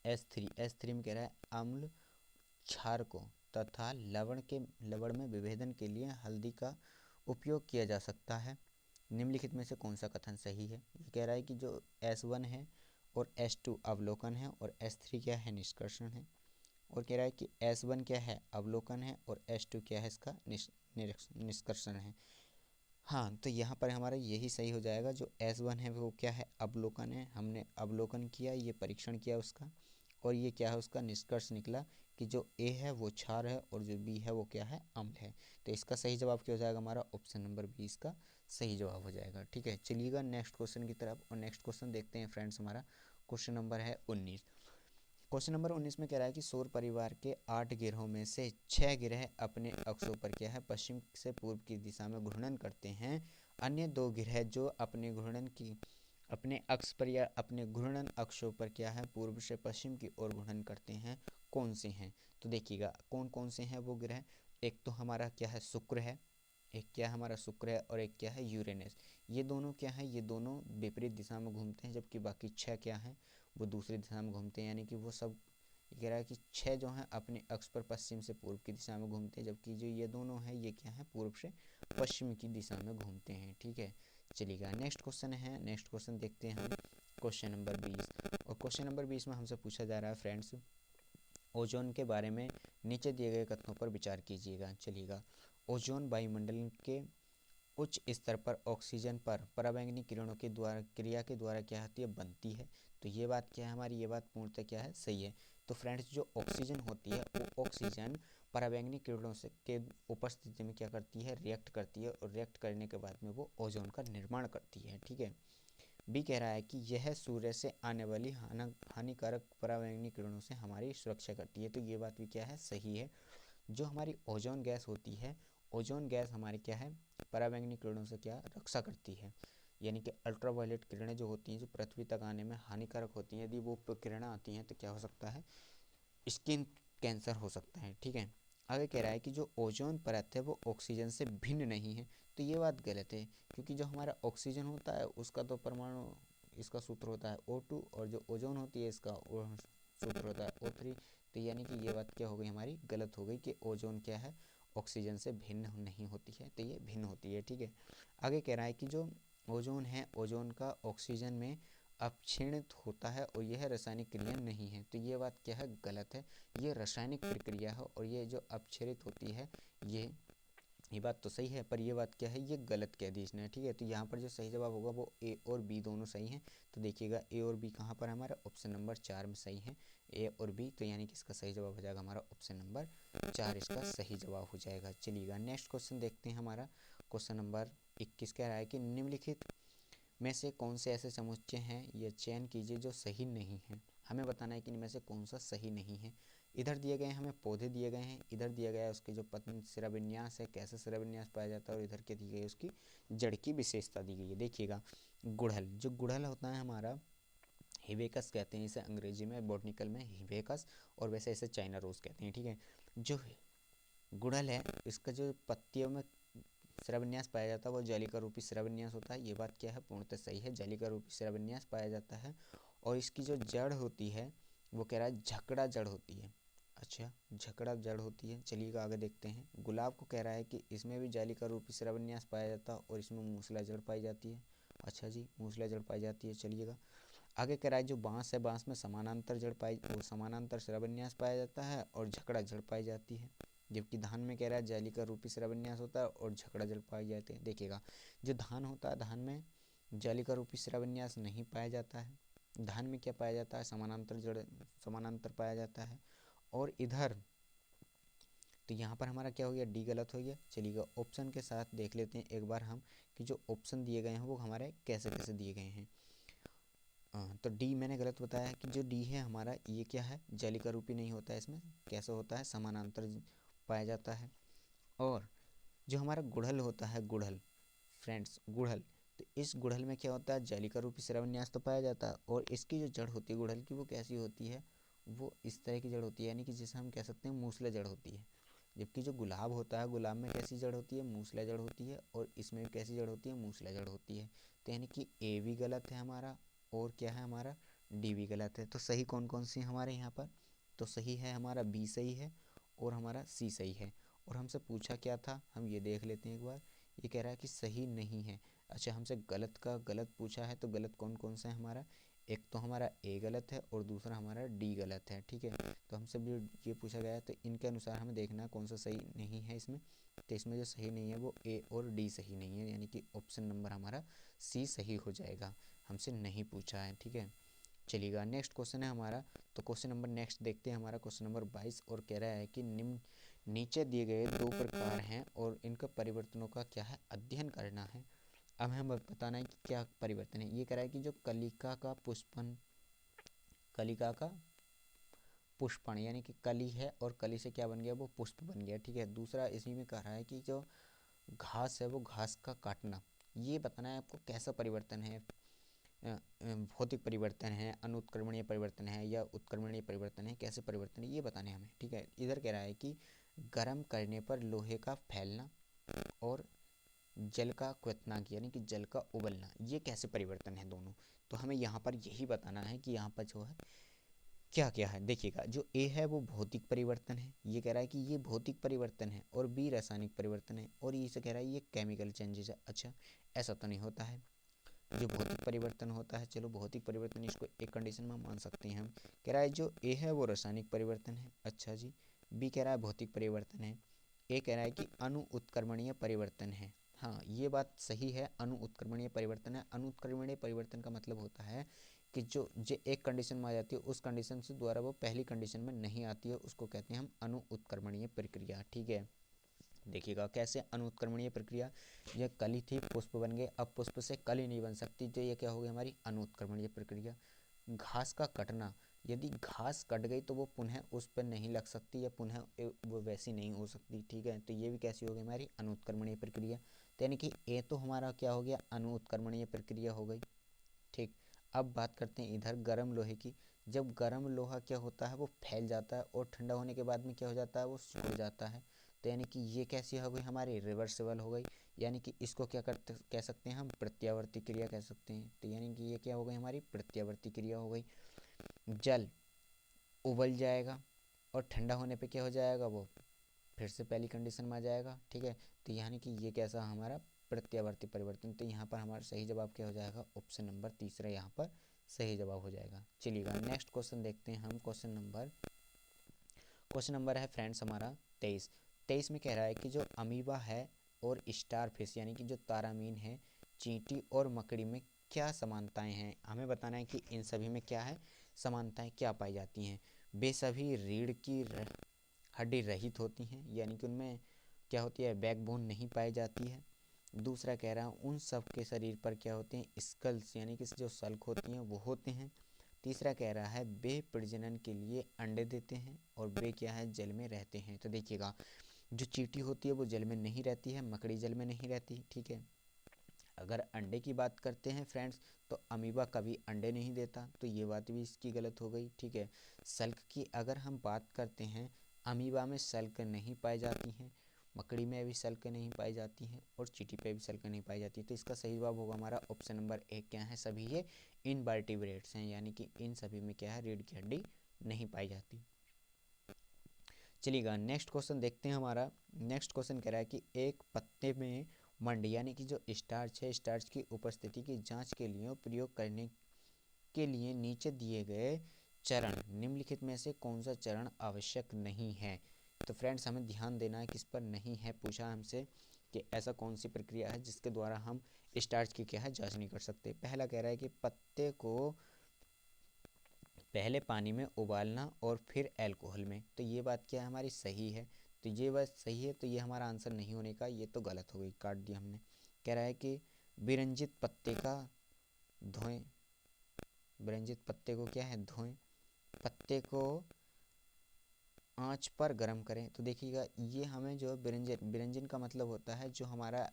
S3 में कह रहा है अम्ल क्षार को तथा लवण में विभेदन के लिए हल्दी का उपयोग किया जा सकता है। निम्नलिखित में से कौन सा कथन सही है। ये कह रहा है कि जो S1 है और S2 अवलोकन है और S3 क्या है निष्कर्षण है। और कह रहा है कि S1 क्या है अवलोकन है और S2 क्या है इसका निष्कर्षण है। हाँ, तो यहाँ पर हमारा यही सही हो जाएगा। जो S1 है वो क्या है अवलोकन है, हमने अवलोकन किया, ये परीक्षण किया उसका, और ये क्या है उसका निष्कर्ष निकला कि जो ए है वो क्षार है और जो बी है वो क्या है अम्ल है। तो इसका सही जवाब क्या हो जाएगा हमारा ऑप्शन नंबर 20 का सही जवाब हो जाएगा। ठीक है, चलिएगा नेक्स्ट क्वेश्चन की तरफ, और नेक्स्ट क्वेश्चन देखते हैं फ्रेंड्स। हमारा क्वेश्चन नंबर है 19। क्वेश्चन नंबर 19 में कह रहा है कि सौर परिवार के 8 ग्रहों में से 6 ग्रह अपने अक्षों पर क्या है पश्चिम से पूर्व की दिशा में घूर्णन करते हैं। अन्य 2 ग्रह जो अपने अक्ष पर या अपने घूर्णन अक्षों पर क्या है पूर्व से पश्चिम की ओर घूर्णन करते हैं, कौन से हैं। तो देखिएगा कौन कौन से हैं वो ग्रह। एक तो हमारा क्या है शुक्र है, एक क्या है हमारा शुक्र है और एक क्या है यूरेनस। ये दोनों क्या है, ये दोनों विपरीत दिशा में घूमते हैं, जबकि बाकी 6 क्या हैं वो दूसरी दिशा में घूमते हैं। यानी कि वो सब कह रहा है कि 6 जो हैं अपने अक्ष पर पश्चिम से पूर्व की दिशा में घूमते हैं, जबकि जो ये दोनों हैं ये क्या है पूर्व से पश्चिम की दिशा में घूमते हैं। ठीक है, चलिएगा नेक्स्ट क्वेश्चन है, नेक्स्ट क्वेश्चन देखते हैं हम क्वेश्चन नंबर 20। और क्वेश्चन नंबर 20 में हमसे पूछा जा रहा है फ्रेंड्स ओजोन के बारे में नीचे दिए गए कथनों पर विचार कीजिएगा। चलिएगा, ओजोन वायुमंडल के उच्च स्तर पर ऑक्सीजन पर पराबैंगनी किरणों के द्वारा क्रिया के द्वारा क्या होती है बनती है। तो ये बात क्या है हमारी, ये बात पूर्णतः क्या है सही है। तो फ्रेंड्स जो ऑक्सीजन होती है वो ऑक्सीजन पराबैंगनी किरणों से के उपस्थिति में क्या करती है रिएक्ट करती है, और रिएक्ट करने के बाद में वो ओजोन का निर्माण करती है। ठीक है, बी कह रहा है कि यह सूर्य से आने वाली हानिकारक पराबैंगनी किरणों से हमारी सुरक्षा करती है। तो ये बात भी क्या है सही है। जो हमारी ओजोन गैस होती है, ओजोन गैस हमारी क्या है पराबैंगनी किरणों से क्या रक्षा करती है। यानी कि अल्ट्रावायलेट किरणें जो होती हैं जो पृथ्वी तक आने में हानिकारक होती हैं, यदि वो किरणें आती हैं तो क्या हो सकता है स्किन कैंसर हो सकता है। ठीक है, आगे कह रहा है कि जो ओजोन परत है वो ऑक्सीजन से भिन्न नहीं है। तो ये बात गलत है, क्योंकि जो हमारा ऑक्सीजन होता है उसका तो परमाणु इसका सूत्र होता है O2, और जो ओजोन होती है इसका सूत्र होता है O3। तो यानी कि ये बात क्या हो गई हमारी गलत हो गई कि ओजोन क्या है ऑक्सीजन से भिन्न नहीं होती है, तो ये भिन्न होती है। ठीक है, आगे कह रहा है कि जो ओजोन है ओजोन का ऑक्सीजन में अपक्षीणित होता है और यह रासायनिक क्रिया नहीं है। तो ये बात क्या है गलत है, ये रासायनिक प्रक्रिया है, और ये जो अपक्षरित होती है ये बात तो सही है, पर ये बात क्या है ये गलत कह दी इसने। ठीक है, तो यहाँ पर जो सही जवाब होगा वो ए और बी दोनों सही हैं। तो देखिएगा ए और बी कहाँ पर हमारा ऑप्शन नंबर 4 में सही है, ए और बी। तो यानी कि इसका सही जवाब हो जाएगा हमारा ऑप्शन नंबर 4 इसका सही जवाब हो जाएगा। चलिएगा नेक्स्ट क्वेश्चन देखते हैं। हमारा क्वेश्चन नंबर 21 कह रहा है कि निम्नलिखित में से कौन से ऐसे समुच्चय हैं या चयन कीजिए जो सही नहीं है। हमें बताना है कि इनमें से कौन सा सही नहीं है। इधर दिए गए हमें पौधे दिए गए हैं, इधर दिया गया है उसके जो पतन शिराविन्यास है, कैसे शिराविन्यास पाया जाता है, और इधर के दी गई उसकी जड़ की विशेषता दी गई है। देखिएगा गुड़हल, जो गुड़हल होता है हमारा हिबेकस कहते हैं इसे अंग्रेजी में, बॉटनिकल में हिबेकस, और वैसे इसे चाइना रोज कहते हैं। ठीक है, जो गुड़हल है इसका जो पत्तियों में शिराविन्यास पाया जाता है वो जालिका रूपी शिराविन्यास होता है। ये बात क्या है, पूर्णतः सही है, जालिका रूपी शिराविन्यास पाया जाता है। और इसकी जो जड़ होती है वो कह रहा है झकड़ा जड़ होती है। अच्छा, झकड़ा जड़ होती है। चलिएगा आगे देखते हैं। गुलाब को कह रहा है कि इसमें भी जालिका रूपी शिराविन्यास पाया जाता है और इसमें मूसला जड़ पाई जाती है। अच्छा जी, मूसला जड़ पाई जाती है। चलिएगा आगे कह रहा है जो बांस है, बांस में समानांतर जड़ पाई, वो समानांतर शिराविन्यास पाया जाता है और झकड़ा जड़ पाई जाती है। जबकि धान में कह रहा है जालिका रूपी शिराविन्यास होता है और झकड़ा जड़ पाई जाती है। देखिएगा जो धान होता है, धान में जालिका रूपी शिराविन्यास नहीं पाया जाता है। धान में क्या पाया जाता है, समानांतर जड़, समानांतर पाया जाता है। और इधर तो यहाँ पर हमारा क्या हो गया, डी गलत हो गया। चलिएगा ऑप्शन के साथ देख लेते हैं एक बार हम कि जो ऑप्शन दिए गए हैं वो हमारे कैसे कैसे दिए गए हैं। तो डी मैंने गलत बताया कि जो डी है हमारा ये क्या है, जालिका रूपी नहीं होता है, इसमें कैसे होता है, समानांतर पाया जाता है। और जो हमारा गुड़हल होता है, गुड़हल फ्रेंड्स, गुड़हल, तो इस गुड़हल में क्या होता है, जालिका रूपी शिराविन्यास तो पाया जाता है और इसकी जो जड़ होती है गुड़हल की वो कैसी होती है, वो इस तरह की जड़ होती है, यानी कि जिसे हम कह सकते हैं मूसला जड़ होती है। जबकि जो गुलाब होता है, गुलाब में कैसी जड़ होती है, मूसला जड़ होती है, और इसमें भी कैसी जड़ होती है, मूसला जड़ होती है। तो यानी कि ए भी गलत है हमारा, और क्या है हमारा, डी भी गलत है। तो सही कौन कौन सी हमारे यहाँ पर, तो सही है हमारा बी सही है और हमारा सी सही है। और हमसे पूछा क्या था, हम ये देख लेते हैं एक बार। ये कह रहा है कि सही नहीं है। अच्छा, हमसे गलत का गलत पूछा है, तो गलत कौन कौन सा है हमारा, एक तो हमारा ए गलत है और दूसरा हमारा डी गलत है। ठीक है, तो हमसे भी ये पूछा गया है, तो इनके अनुसार हमें देखना है कौन सा सही नहीं है इसमें। तो इसमें जो सही नहीं है वो ए और डी सही नहीं है, यानी कि ऑप्शन नंबर हमारा सी सही हो जाएगा, हमसे नहीं पूछा है। ठीक है, चलिएगा नेक्स्ट क्वेश्चन है हमारा। तो क्वेश्चन नंबर नेक्स्ट देखते हैं हमारा, क्वेश्चन नंबर 22, और कह रहा है कि निम्न नीचे दिए गए दो प्रकार हैं और इनका परिवर्तनों का क्या है, अध्ययन करना है। अब हमें बताना है कि क्या परिवर्तन है। ये कह रहा है कि जो कलिका का पुष्पन, कलिका का पुष्पण, यानी कि कली है और कली से क्या बन गया, वो पुष्प बन गया। ठीक है, दूसरा इसी में कह रहा है कि जो घास है वो घास का काटना, ये बताना है आपको कैसा परिवर्तन है, भौतिक परिवर्तन है, अनुत्क्रमणीय परिवर्तन है या उत्क्रमणीय परिवर्तन है, कैसे परिवर्तन है ये बताने हमें। ठीक है, इधर कह रहा है कि गर्म करने पर लोहे का फैलना और जल का क्वथनांक, यानी कि जल का उबलना, ये कैसे परिवर्तन है दोनों। तो हमें यहाँ पर यही बताना है कि यहाँ पर जो है क्या क्या है। देखिएगा जो ए है वो भौतिक परिवर्तन है, ये कह रहा है कि ये भौतिक परिवर्तन है, और बी रासायनिक परिवर्तन है, और ये से कह रहा है ये केमिकल चेंजेस है। अच्छा, ऐसा तो नहीं होता है। जो भौतिक परिवर्तन होता है, चलो भौतिक परिवर्तन इसको एक कंडीशन में मान सकते हैं हम। कह रहा है जो ए है वो रासायनिक परिवर्तन है। अच्छा जी, बी कह रहा है भौतिक परिवर्तन है, ए कह रहा है कि अणु उत्क्रमणीय परिवर्तन है। हाँ, ये बात सही है, अणु उत्क्रमणीय परिवर्तन है। अणु उत्क्रमणीय परिवर्तन का मतलब होता है कि जो एक कंडीशन में आ जाती है उस कंडीशन से दोबारा वो पहली कंडीशन में नहीं आती है, उसको कहते हैं हम अणु उत्क्रमणीय प्रक्रिया। ठीक है, देखिएगा कैसे अनुत्क्रमणीय प्रक्रिया, यह कली थी, पुष्प बन गए, अब पुष्प से कली नहीं बन सकती, तो ये क्या हो गई हमारी अनुत्क्रमणीय प्रक्रिया। घास का कटना, यदि घास कट गई तो वो पुनः उस पर नहीं लग सकती या पुनः वो वैसी नहीं हो सकती। ठीक है, तो ये भी कैसी हो गई हमारी अनुत्क्रमणीय प्रक्रिया। तो यानी कि ए तो हमारा क्या हो गया, अनुत्क्रमणीय प्रक्रिया हो गई। ठीक, अब बात करते हैं इधर गर्म लोहे की। जब गर्म लोहा क्या होता है, वो फैल जाता है और ठंडा होने के बाद में क्या हो जाता है, वो सिकुड़ जाता है। तो यानी कि ये कैसी हो गई हमारी, रिवर्सिबल हो गई, यानी कि इसको क्या करते कह सकते हैं हम, प्रत्यावर्ती क्रिया कह सकते हैं। तो यानी कि ये क्या हो गई हमारी, प्रत्यावर्ती क्रिया हो गई। जल उबल जाएगा और ठंडा होने पे क्या हो जाएगा, वो फिर से पहली कंडीशन में आ जाएगा। ठीक है, तो यानी कि ये कैसा हमारा प्रत्यावर्ती परिवर्तन। तो यहाँ पर हमारा सही जवाब क्या हो जाएगा, ऑप्शन नंबर तीसरा यहाँ पर सही जवाब हो जाएगा। चलिएगा नेक्स्ट क्वेश्चन देखते हैं हम। क्वेश्चन नंबर है फ्रेंड्स हमारा 23 में कह रहा है कि जो अमीबा है और स्टार फिश, यानी कि जो तारामीन है, चींटी और मकड़ी में क्या समानताएं हैं। हमें बताना है कि इन सभी में क्या है, समानताएं क्या पाई जाती हैं। वे सभी रीढ़ की हड्डी रहित होती हैं, यानी कि उनमें क्या होती है, बैकबोन नहीं पाई जाती है। दूसरा कह रहा है उन सब के शरीर पर क्या होते हैं, स्कल्स, यानी कि जो सल्क होती हैं वो होते हैं। तीसरा कह रहा है वे प्रजनन के लिए अंडे देते हैं और वे क्या है, जल में रहते हैं। तो देखिएगा, जो चींटी होती है वो जल में नहीं रहती है, मकड़ी जल में नहीं रहती, ठीक है। अगर अंडे की बात करते हैं फ्रेंड्स, तो अमीबा कभी अंडे नहीं देता, तो ये बात भी इसकी गलत हो गई, ठीक है। सल्क की अगर हम बात करते हैं, अमीबा में सल्क नहीं पाई जाती हैं, मकड़ी में भी सल्क नहीं पाई जाती हैं और चींटी पे भी सल्क नहीं पाई जाती। तो इसका सही जवाब होगा हमारा ऑप्शन नंबर 1। क्या है, सभी ये इनवर्टिब्रेट्स हैं, यानी कि इन सभी में क्या है, रीढ़ की हड्डी नहीं पाई जाती। चलिएगा नेक्स्ट क्वेश्चन देखते हैं। हमारा नेक्स्ट क्वेश्चन कह रहा है कि एक पत्ते में मंड यानी कि जो स्टार्च है, स्टार्च की उपस्थिति की जांच के लिए प्रयोग करने के लिए नीचे दिए गए चरण निम्नलिखित में से कौन सा चरण आवश्यक नहीं है। तो फ्रेंड्स हमें ध्यान देना है किस पर नहीं है, पूछा हमसे कि ऐसा कौन सी प्रक्रिया है जिसके द्वारा हम स्टार्च की क्या है, जांच नहीं कर सकते। पहला कह रहा है कि पत्ते को पहले पानी में उबालना और फिर अल्कोहल में। तो ये बात क्या है, हमारी सही है। तो ये बात सही है, तो ये हमारा आंसर नहीं होने का, ये तो गलत हो गई, काट दिया हमने। कह रहा है कि विरंजित पत्ते का धोएं, विरंजित पत्ते को क्या है, धोएं, पत्ते को आंच पर गर्म करें। तो देखिएगा, ये हमें जो विरंजन, विरंजन का मतलब होता है जो हमारा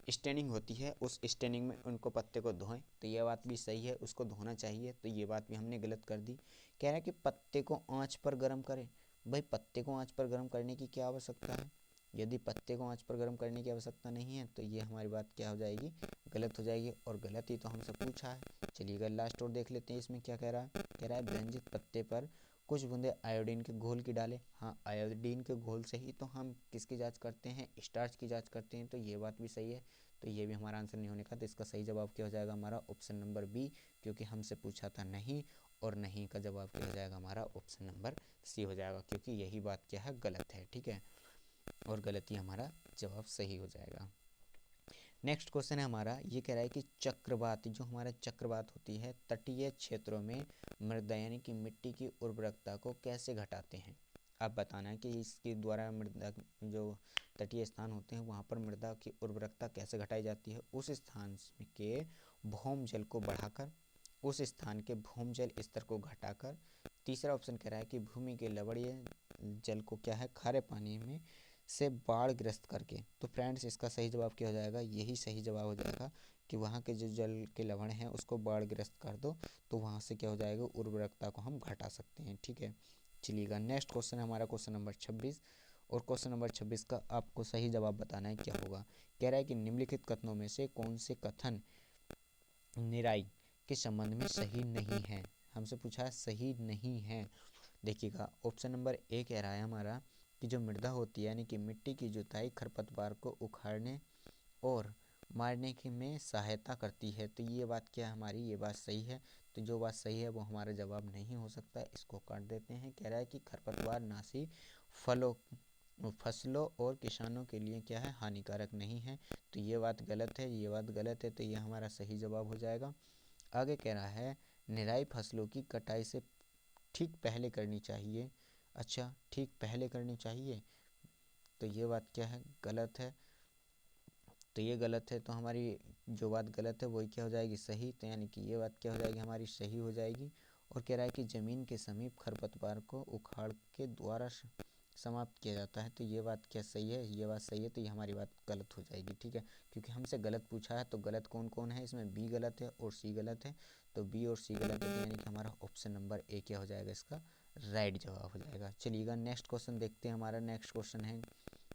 स्टेनिंग होती है, उस स्टेनिंग में उनको पत्ते को धोएं। तो ये बात भी सही है, उसको धोना चाहिए, तो ये बात भी हमने गलत कर दी। कह रहा है कि पत्ते को आंच पर गर्म करें। भाई पत्ते को आंच पर गर्म करने की क्या आवश्यकता है, यदि पत्ते को आंच पर गर्म करने की आवश्यकता नहीं है तो ये हमारी बात क्या हो जाएगी, गलत हो जाएगी, और गलत ही तो हमसे पूछा है। चलिएगा लास्ट और देख लेते हैं इसमें क्या कह रहा है। कह रहा है व्यंजित पत्ते पर कुछ बूंदे आयोडीन के घोल की डालें। हाँ, आयोडीन के घोल से ही तो हम किसकी जांच करते हैं, स्टार्च की जांच करते हैं, तो ये बात भी सही है। तो ये भी हमारा आंसर नहीं होने का, तो इसका सही जवाब क्या हो जाएगा हमारा ऑप्शन नंबर बी, क्योंकि हमसे पूछा था नहीं, और नहीं का जवाब क्या हो जाएगा हमारा ऑप्शन नंबर सी हो जाएगा, क्योंकि यही बात क्या है, गलत है, ठीक है, और गलत ही हमारा जवाब सही हो जाएगा। नेक्स्ट क्वेश्चन है हमारा, ये कह रहा है कि चक्रवात, जो हमारा चक्रवात होती है तटीय क्षेत्रों में मृदा यानी कि मिट्टी की उर्वरकता को कैसे घटाते हैं। अब बताना है कि इसके द्वारा मृदा, जो तटीय स्थान होते हैं वहाँ पर मृदा की उर्वरकता कैसे घटाई जाती है। उस स्थान के भौम जल को बढ़ाकर, उस स्थान के भौम जल स्तर को घटाकर। तीसरा ऑप्शन कह रहा है कि भूमि के लवणीय जल को क्या है, खारे पानी में से बाढ़ ग्रस्त करके। तो फ्रेंड्स इसका सही जवाब क्या हो जाएगा, यही सही जवाब हो जाएगा कि वहाँ के जो जल के लवण हैं उसको बाढ़ ग्रस्त कर दो, तो वहाँ से क्या हो जाएगा, उर्वरकता को हम घटा सकते हैं, ठीक है। चलिएगा नेक्स्ट क्वेश्चन है हमारा क्वेश्चन नंबर 26, और क्वेश्चन नंबर 26 का आपको सही जवाब बताना है क्या होगा। कह रहा है कि निम्नलिखित कथनों में से कौन से कथन निराई के संबंध में सही नहीं है। हमसे पूछा है सही नहीं है। देखिएगा ऑप्शन नंबर ए कह रहा है हमारा कि जो मृदा होती है यानी कि मिट्टी की जुताई खरपतवार को उखाड़ने और मारने की में सहायता करती है। तो ये बात क्या है हमारी, ये बात सही है। तो जो बात सही है वो हमारा जवाब नहीं हो सकता, इसको काट देते हैं। कह रहा है कि खरपतवार नाशी फलों फसलों और किसानों के लिए क्या है, हानिकारक नहीं है। तो ये बात गलत है, ये बात गलत है, तो ये हमारा सही जवाब हो जाएगा। आगे कह रहा है निराई फसलों की कटाई से ठीक पहले करनी चाहिए। अच्छा, ठीक पहले करनी चाहिए, तो ये बात क्या है, गलत है। तो ये गलत है, तो हमारी जो बात गलत है वही क्या हो जाएगी, सही। तो यानी कि ये बात क्या हो जाएगी, हमारी सही हो जाएगी। और कह रहा है कि ज़मीन के समीप खरपतवार को उखाड़ के द्वारा समाप्त किया जाता है। तो ये बात क्या सही है, ये बात सही है, तो ये हमारी बात गलत हो जाएगी, ठीक है, क्योंकि हमसे गलत पूछा है। तो गलत कौन कौन है इसमें, बी गलत है और सी गलत है। तो बी और सी गलत है, तो यानी कि हमारा ऑप्शन नंबर ए क्या हो जाएगा, इसका राइट जवाब हो जाएगा। चलिएगा नेक्स्ट क्वेश्चन देखते हैं। हमारा नेक्स्ट क्वेश्चन है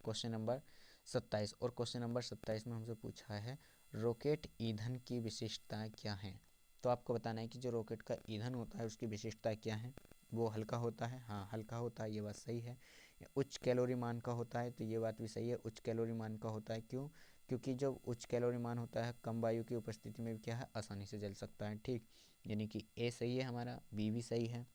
क्वेश्चन नंबर 27, और क्वेश्चन नंबर 27 में हमसे पूछा है रॉकेट ईंधन की विशेषताएं क्या हैं। तो आपको बताना है कि जो रॉकेट का ईंधन होता है उसकी विशेषताएं क्या हैं। वो हल्का होता है, हाँ हल्का होता है, ये बात सही है। उच्च कैलोरी मान का होता है, तो ये बात भी सही है, उच्च कैलोरी मान का होता है। क्यों, क्योंकि जब उच्च कैलोरी मान होता है कम वायु की उपस्थिति में भी क्या है, आसानी से जल सकता है, ठीक। यानी कि ए सही है हमारा, बी भी सही है।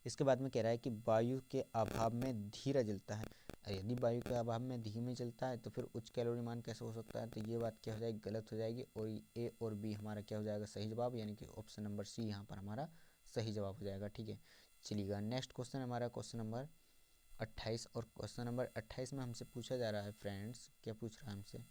इसके बाद में कह रहा है कि वायु के अभाव में धीरे जलता है। यदि वायु के अभाव में धीमे जलता है तो फिर उच्च कैलोरी मान कैसे हो सकता है। तो ये बात क्या हो जाएगी, गलत हो जाएगी, और ए और बी हमारा क्या हो जाएगा, सही जवाब, यानी कि ऑप्शन नंबर सी यहाँ पर हमारा सही जवाब हो जाएगा, ठीक है। चलिएगा नेक्स्ट क्वेश्चन हमारा क्वेश्चन नंबर 28, और क्वेश्चन नंबर 28 में हमसे पूछा जा रहा है फ्रेंड्स, क्या पूछ रहा है हमसे,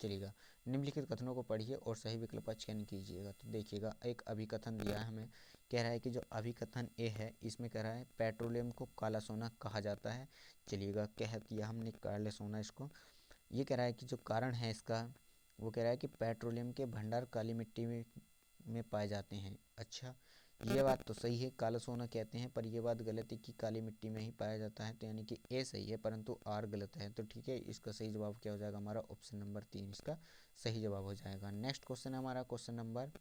चलिएगा, निम्नलिखित कथनों को पढ़िए और सही विकल्प का चयन कीजिएगा। तो देखिएगा, एक अभिकथन दिया है हमें, कह रहा है कि जो अभिकथन ए है इसमें कह रहा है पेट्रोलियम को काला सोना कहा जाता है। चलिएगा, कह दिया हमने काला सोना इसको। ये कह रहा है कि जो कारण है इसका, वो कह रहा है कि पेट्रोलियम के भंडार काली मिट्टी में पाए जाते हैं। अच्छा, ये बात तो सही है, काला सोना कहते हैं, पर यह बात गलत है कि काली मिट्टी में ही पाया जाता है। तो यानी कि ए सही है परंतु आर गलत है। तो ठीक है, इसका सही जवाब क्या हो जाएगा हमारा, ऑप्शन नंबर 3 इसका सही जवाब हो जाएगा। नेक्स्ट क्वेश्चन है हमारा क्वेश्चन नंबर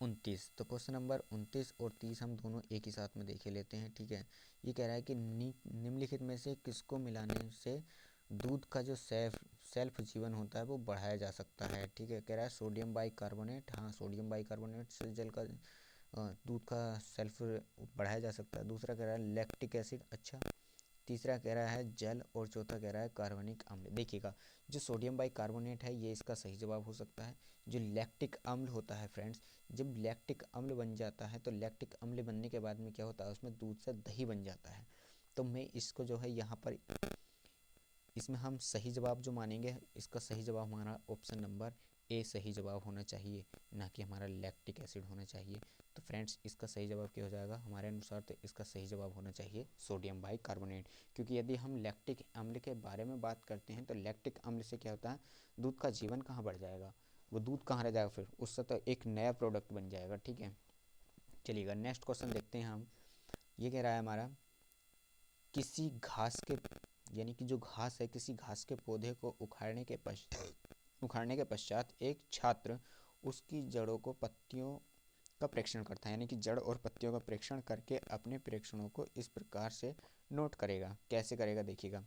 29। तो क्वेश्चन नंबर 29 और 30 हम दोनों एक ही साथ में देखे लेते हैं। ठीक है, ये कह रहा है कि निम्नलिखित में से किसको मिलाने से दूध का जो सेल्फ जीवन होता है वो बढ़ाया जा सकता है। ठीक है, कह रहा है सोडियम बाइकार्बोनेट। हाँ, सोडियम बाइकार्बोनेट से जल का दूध का सेल्फ बढ़ाया जा सकता है। दूसरा कह रहा है लैक्टिक एसिड। अच्छा, तीसरा कह रहा है जल और चौथा कह रहा है कार्बनिक अम्ल। देखिएगा, जो सोडियम बाइकार्बोनेट है ये इसका सही जवाब हो सकता है। जो लैक्टिक अम्ल होता है फ्रेंड्स, जब लैक्टिक अम्ल बन जाता है तो लैक्टिक अम्ल बनने के बाद में क्या होता है, उसमें दूध से दही बन जाता है। तो मैं इसको जो है यहाँ पर इसमें हम सही जवाब जो मानेंगे, इसका सही जवाब हमारा ऑप्शन नंबर ए सही जवाब होना चाहिए, ना कि हमारा लैक्टिक एसिड होना चाहिए। तो फ्रेंड्स, इसका सही जवाब क्या हो जाएगा हमारे अनुसार, तो इसका सही जवाब होना चाहिए सोडियम बाइकार्बोनेट। क्योंकि यदि हम लैक्टिक अम्ल के बारे में बात करते हैं तो लैक्टिक अम्ल से क्या होता है, दूध का जीवन कहाँ बढ़ जाएगा, वो दूध कहाँ रह जाएगा, फिर उससे तो एक नया प्रोडक्ट बन जाएगा। ठीक है, चलिएगा नेक्स्ट क्वेश्चन देखते हैं हम। ये कह रहा है हमारा, किसी घास के यानी कि जो घास है, किसी घास के पौधे को उखाड़ने के पश्चात एक छात्र उसकी जड़ों को पत्तियों का प्रेक्षण करता है। यानी कि जड़ और पत्तियों का प्रेक्षण करके अपने प्रेक्षणों को इस प्रकार से नोट करेगा। कैसे करेगा देखिएगा,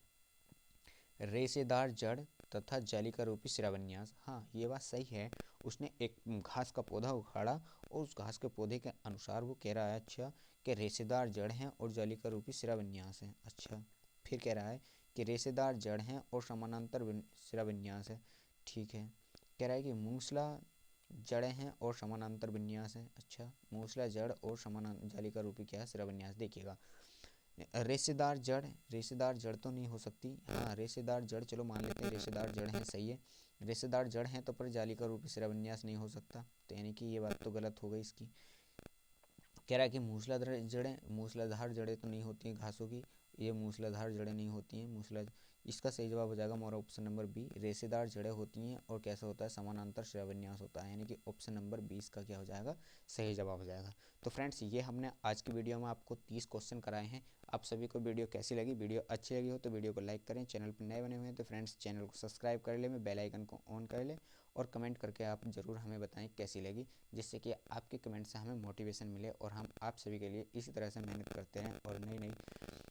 रेशेदार जड़ तथा जालिका रूपी शिराविन्यास। हाँ, ये बात सही है, उसने एक घास का पौधा उखाड़ा और उस घास के पौधे के अनुसार वो कह रहा है अच्छा कि रेशेदार जड़ हैं और जालिका रूपी शिराविन्यास है। अच्छा, फिर कह रहा है कि रेशेदार जड़ हैं और समानांतर शिराविन्यास है। ठीक है, कह रहा है कि मूसला जड़ें हैं और समानांतर विन्यास है। अच्छा, मूसला जड़ और समानांतर जालिका रूपी क्या है, शिराविन्यास। देखिएगा, रेशेदार जड़ तो नहीं हो सकती। हाँ, रेशेदार जड़ चलो मान लेते हैं, रेशेदार जड़ हैं, सही है, रेशेदार जड़ हैं, तो पर जालिका रूपी शिराविन्यास नहीं हो सकता। तो यानी कि ये बात तो गलत हो गई इसकी। कह रहा है कि मूसलाधार जड़ें तो नहीं होती हैं घासों की, ये मूसलाधार जड़ें नहीं होती हैं। इसका सही जवाब हो जाएगा हमारा ऑप्शन नंबर बी, रेशेदार जड़ें होती हैं और कैसा होता है, समानांतर शिराविन्यास होता है। यानी कि ऑप्शन नंबर 20 का क्या हो जाएगा, सही जवाब हो जाएगा। तो फ्रेंड्स, ये हमने आज की वीडियो में आपको 30 क्वेश्चन कराए हैं। आप सभी को वीडियो कैसी लगी, वीडियो अच्छी लगी हो तो वीडियो को लाइक करें, चैनल पर नए बने हुए हैं तो फ्रेंड्स चैनल को सब्सक्राइब कर ले, बेल आइकन को ऑन कर ले और कमेंट करके आप ज़रूर हमें बताएं कैसी लगी, जिससे कि आपके कमेंट से हमें मोटिवेशन मिले और हम आप सभी के लिए इसी तरह से मेहनत करते हैं और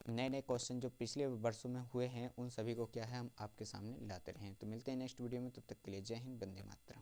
नए क्वेश्चन जो पिछले वर्षों में हुए हैं उन सभी को क्या है हम आपके सामने लाते रहें। तो मिलते हैं नेक्स्ट वीडियो में, तब तक के लिए जय हिंद, वंदे मातरम।